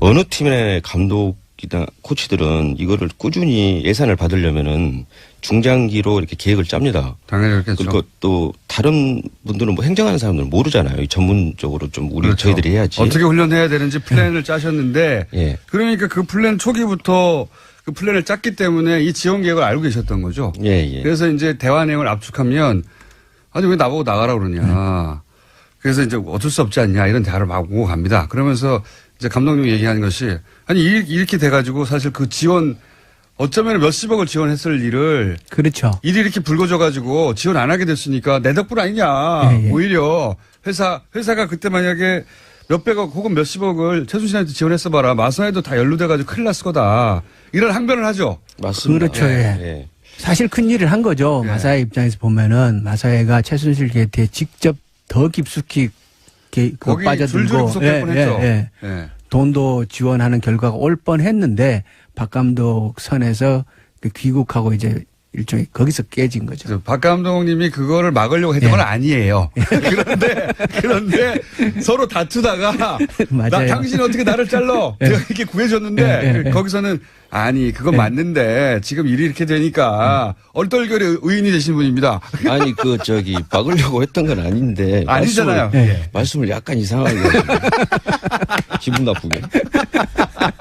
G: 어느 팀의 감독이나 코치들은 이거를 꾸준히 예산을 받으려면은 중장기로 이렇게 계획을 짭니다.
A: 당연히 그렇겠죠.
G: 그리고 또 다른 분들은 뭐 행정하는 사람들은 모르잖아요. 전문적으로 좀
A: 그렇죠.
G: 저희들이 해야지.
A: 어떻게 훈련해야 되는지 플랜을 짜셨는데
G: 예.
A: 그러니까 그 플랜 초기부터 그 플랜을 짰기 때문에 이 지원 계획을 알고 계셨던 거죠.
G: 예.
A: 그래서 이제 대화 내용을 압축하면 아니 왜 나보고 나가라 그러냐. 그래서 이제 어쩔 수 없지 않냐 이런 대화를 막 오고 갑니다. 그러면서 이제 감독님이 얘기하는 것이 아니 이렇게 돼가지고 사실 그 지원 어쩌면 몇십억을 지원했을 일을
F: 그렇죠.
A: 일이 이렇게 불거져가지고 지원 안 하게 됐으니까 내 덕분 아니냐.
F: 예.
A: 오히려 회사가 그때 만약에 몇백억 혹은 몇십억을 최순실한테 지원했어 봐라. 마사회도 다 연루돼가지고 큰일 났을 거다. 이런 항변을 하죠.
G: 맞습니다.
F: 그렇죠. 예. 사실 큰 일을 한 거죠.
A: 예.
F: 마사회 입장에서 보면은 마사회가 최순실 게이트에 직접 더 깊숙이
A: 거기
F: 빠져들고
A: 줄줄이 구속될 뻔했죠. 예.
F: 돈도 지원하는 결과가 올 뻔했는데 박 감독 선에서 그 귀국하고 이제 일종의 거기서 깨진 거죠.
A: 그래서 박 감독님이 그거를 막으려고 했던 건 아니에요. 그런데 서로 다투다가
F: 맞아요.
A: 당신 어떻게 나를 잘라? 내가 이렇게 구해줬는데 거기서는 아니 그건 맞는데 지금 일이 이렇게 되니까 얼떨결에 의인이 되신 분입니다.
G: 아니 막으려고 했던 건 아닌데
A: 아니잖아요.
G: 말씀을 약간 이상하게 기분 나쁘게.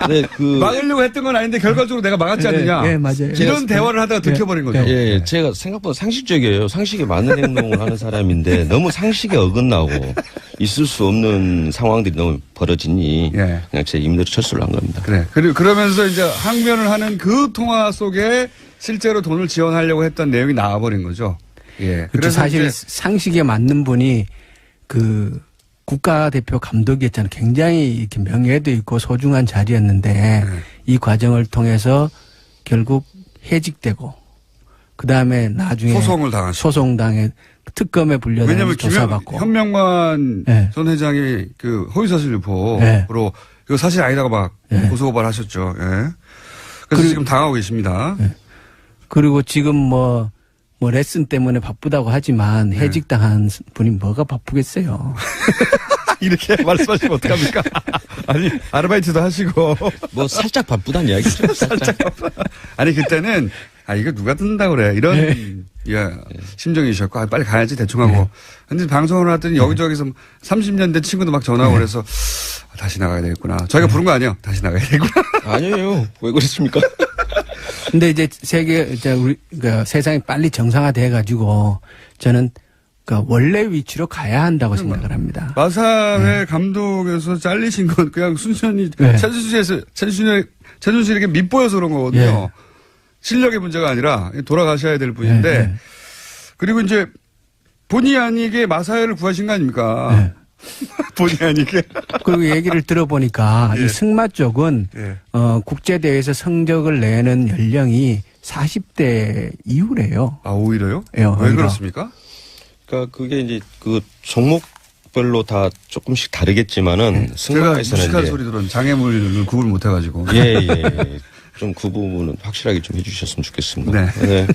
G: 네,
A: 막으려고 했던 건 아닌데 결과적으로 내가 막았지 않느냐.
F: 예, 맞아요.
A: 이런 대화를 하다가 들켜버린 거죠.
G: 예, 제가 생각보다 상식적이에요. 상식에 맞는 행동을 하는 사람인데 너무 상식에 어긋나고 있을 수 없는 상황들이 너무 벌어지니 그냥 제 임대로 철수를 한 겁니다.
A: 그래. 그러면서 이제 항변을 하는 그 통화 속에 실제로 돈을 지원하려고 했던 내용이 나와버린 거죠. 예.
F: 그렇죠. 사실 상식에 맞는 분이 그 국가대표 감독이었잖아요. 굉장히 이렇게 명예도 있고 소중한 자리였는데 이 과정을 통해서 결국 해직되고 그 다음에 나중에 소송당해 특검에 불려다니고
A: 왜냐하면
F: 조사받고.
A: 현명만 전 회장이 그 허위사실 유포로 이거 사실 아니다고 막 고소고발하셨죠. 예. 그래서 지금 당하고 계십니다.
F: 그리고 지금 뭐 레슨 때문에 바쁘다고 하지만 해직당한 분이 뭐가 바쁘겠어요.
A: 이렇게 말씀하시면 어떡합니까? 아니, 아르바이트도 하시고.
G: 뭐 살짝 바쁘단 이야기죠.
A: 살짝 바쁘다. 아니, 그때는 이거 누가 듣는다고 그래. 이런 심정이셨고 빨리 가야지 대충 하고. 근데 방송을 하더니 여기저기서 30년 된 친구도 막 전화하고 그래서 다시 나가야 되겠구나. 저희가 부른 거 아니에요. 다시 나가야 되겠구나.
G: 아니에요. 왜 그랬습니까?
F: 근데 이제 세상이 빨리 정상화돼 가지고 저는 원래 위치로 가야 한다고 생각을 합니다.
A: 마사회 감독에서 잘리신 건 그냥 순전히 최순실에게 밉보여서 그런 거거든요. 실력의 문제가 아니라 돌아가셔야 될 분인데 그리고 이제 본의 아니게 마사회를 구하신 거 아닙니까? 본의 아니게.
F: 그리고 얘기를 들어보니까
A: 예.
F: 이 승마 쪽은
A: 예.
F: 국제대회에서 성적을 내는 연령이 40대 이후래요.
A: 아, 오히려요?
F: 예,
A: 왜
F: 오히려.
A: 그렇습니까?
G: 그러니까 그게 이제 그 종목별로 다 조금씩 다르겠지만은
A: 제가
G: 승마에서는
A: 무식한
G: 이제
A: 소리 들은 장애물을 구분 못해가지고.
G: 예. 좀 그 부분은 확실하게 좀 해주셨으면 좋겠습니다.
A: 네.
G: 네.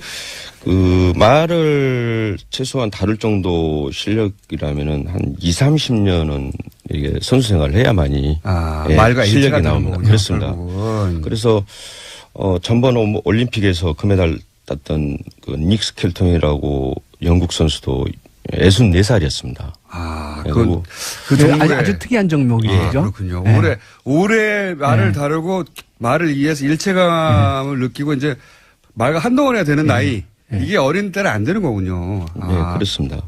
G: 그 말을 최소한 다룰 정도 실력이라면은 한 20-30년은 이게 선수 생활을 해야만이
A: 아,
G: 예,
A: 말과
G: 실력이
A: 일치가 되는
G: 나옵니다.
A: 거군요,
G: 그렇습니다.
A: 결국은.
G: 그래서 전번 올림픽에서 금메달 땄던 그 닉 스켈턴이라고 영국 선수도 64살이었습니다.
A: 아,
G: 그리고
A: 그 종목에
F: 아주 특이한 종목이죠.
A: 그렇군요.
F: 네.
A: 오래 말을
F: 네.
A: 다루고 말을 이해해서 일체감을 느끼고 이제 말과 한동안 해야 되는 나이. 이게 어린 때는 안 되는 거군요.
G: 네, 그렇습니다.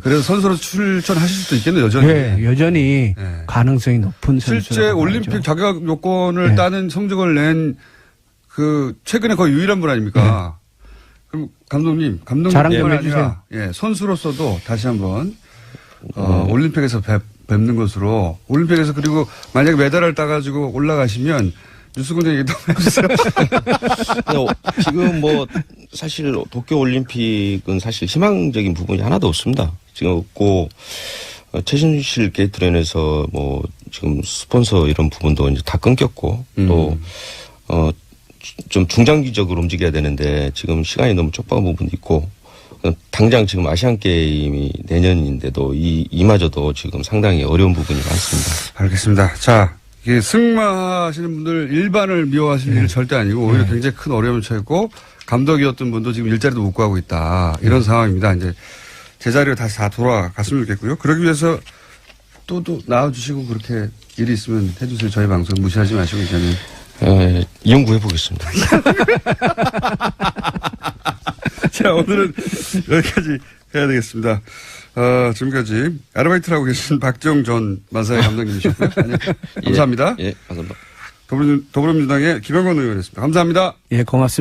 A: 그래서 선수로 출전하실 수도 있겠네요, 여전히.
F: 네, 여전히
A: 네.
F: 가능성이 높은 선수.
A: 실제 올림픽 자격 요건을
F: 네.
A: 따는 성적을 낸 그 최근에 거의 유일한 분 아닙니까? 그럼 감독님뿐만
F: 자랑 좀
A: 아니라
F: 해주세요.
A: 예, 선수로서도 다시 한번 올림픽에서 뵙는 것으로 올림픽에서 그리고 만약에 메달을 따가지고 올라가시면 뉴스공장 얘기 좀 해주세요.
G: 지금 뭐 사실 도쿄 올림픽은 사실 희망적인 부분이 하나도 없습니다. 지금 없고 최순실 게이트랜에서 뭐 지금 스폰서 이런 부분도 이제 다 끊겼고 또 좀 중장기적으로 움직여야 되는데 지금 시간이 너무 촉박한 부분도 있고 당장 지금 아시안 게임이 내년인데도 이마저도 지금 상당히 어려운 부분이 많습니다.
A: 알겠습니다. 자, 이게 승마하시는 분들 일반을 미워하실 일은 절대 아니고 오히려 굉장히 큰 어려움을 처했고 감독이었던 분도 지금 일자리도 못 구하고 있다. 이런 상황입니다. 이제 제자리로 다시 다 돌아갔으면 좋겠고요. 그러기 위해서 또 나와주시고 그렇게 일이 있으면 해주세요. 저희 방송 무시하지 마시고 이제는.
G: 연구해 보겠습니다.
A: 자, 오늘은 여기까지 해야 되겠습니다. 지금까지 아르바이트를 하고 계신 박정 전 마사회 감독님이셨고요. 감사합니다.
G: 예, 감사합니다.
A: 더불어민주당의 김영건 의원이었습니다. 감사합니다.
F: 예, 고맙습니다.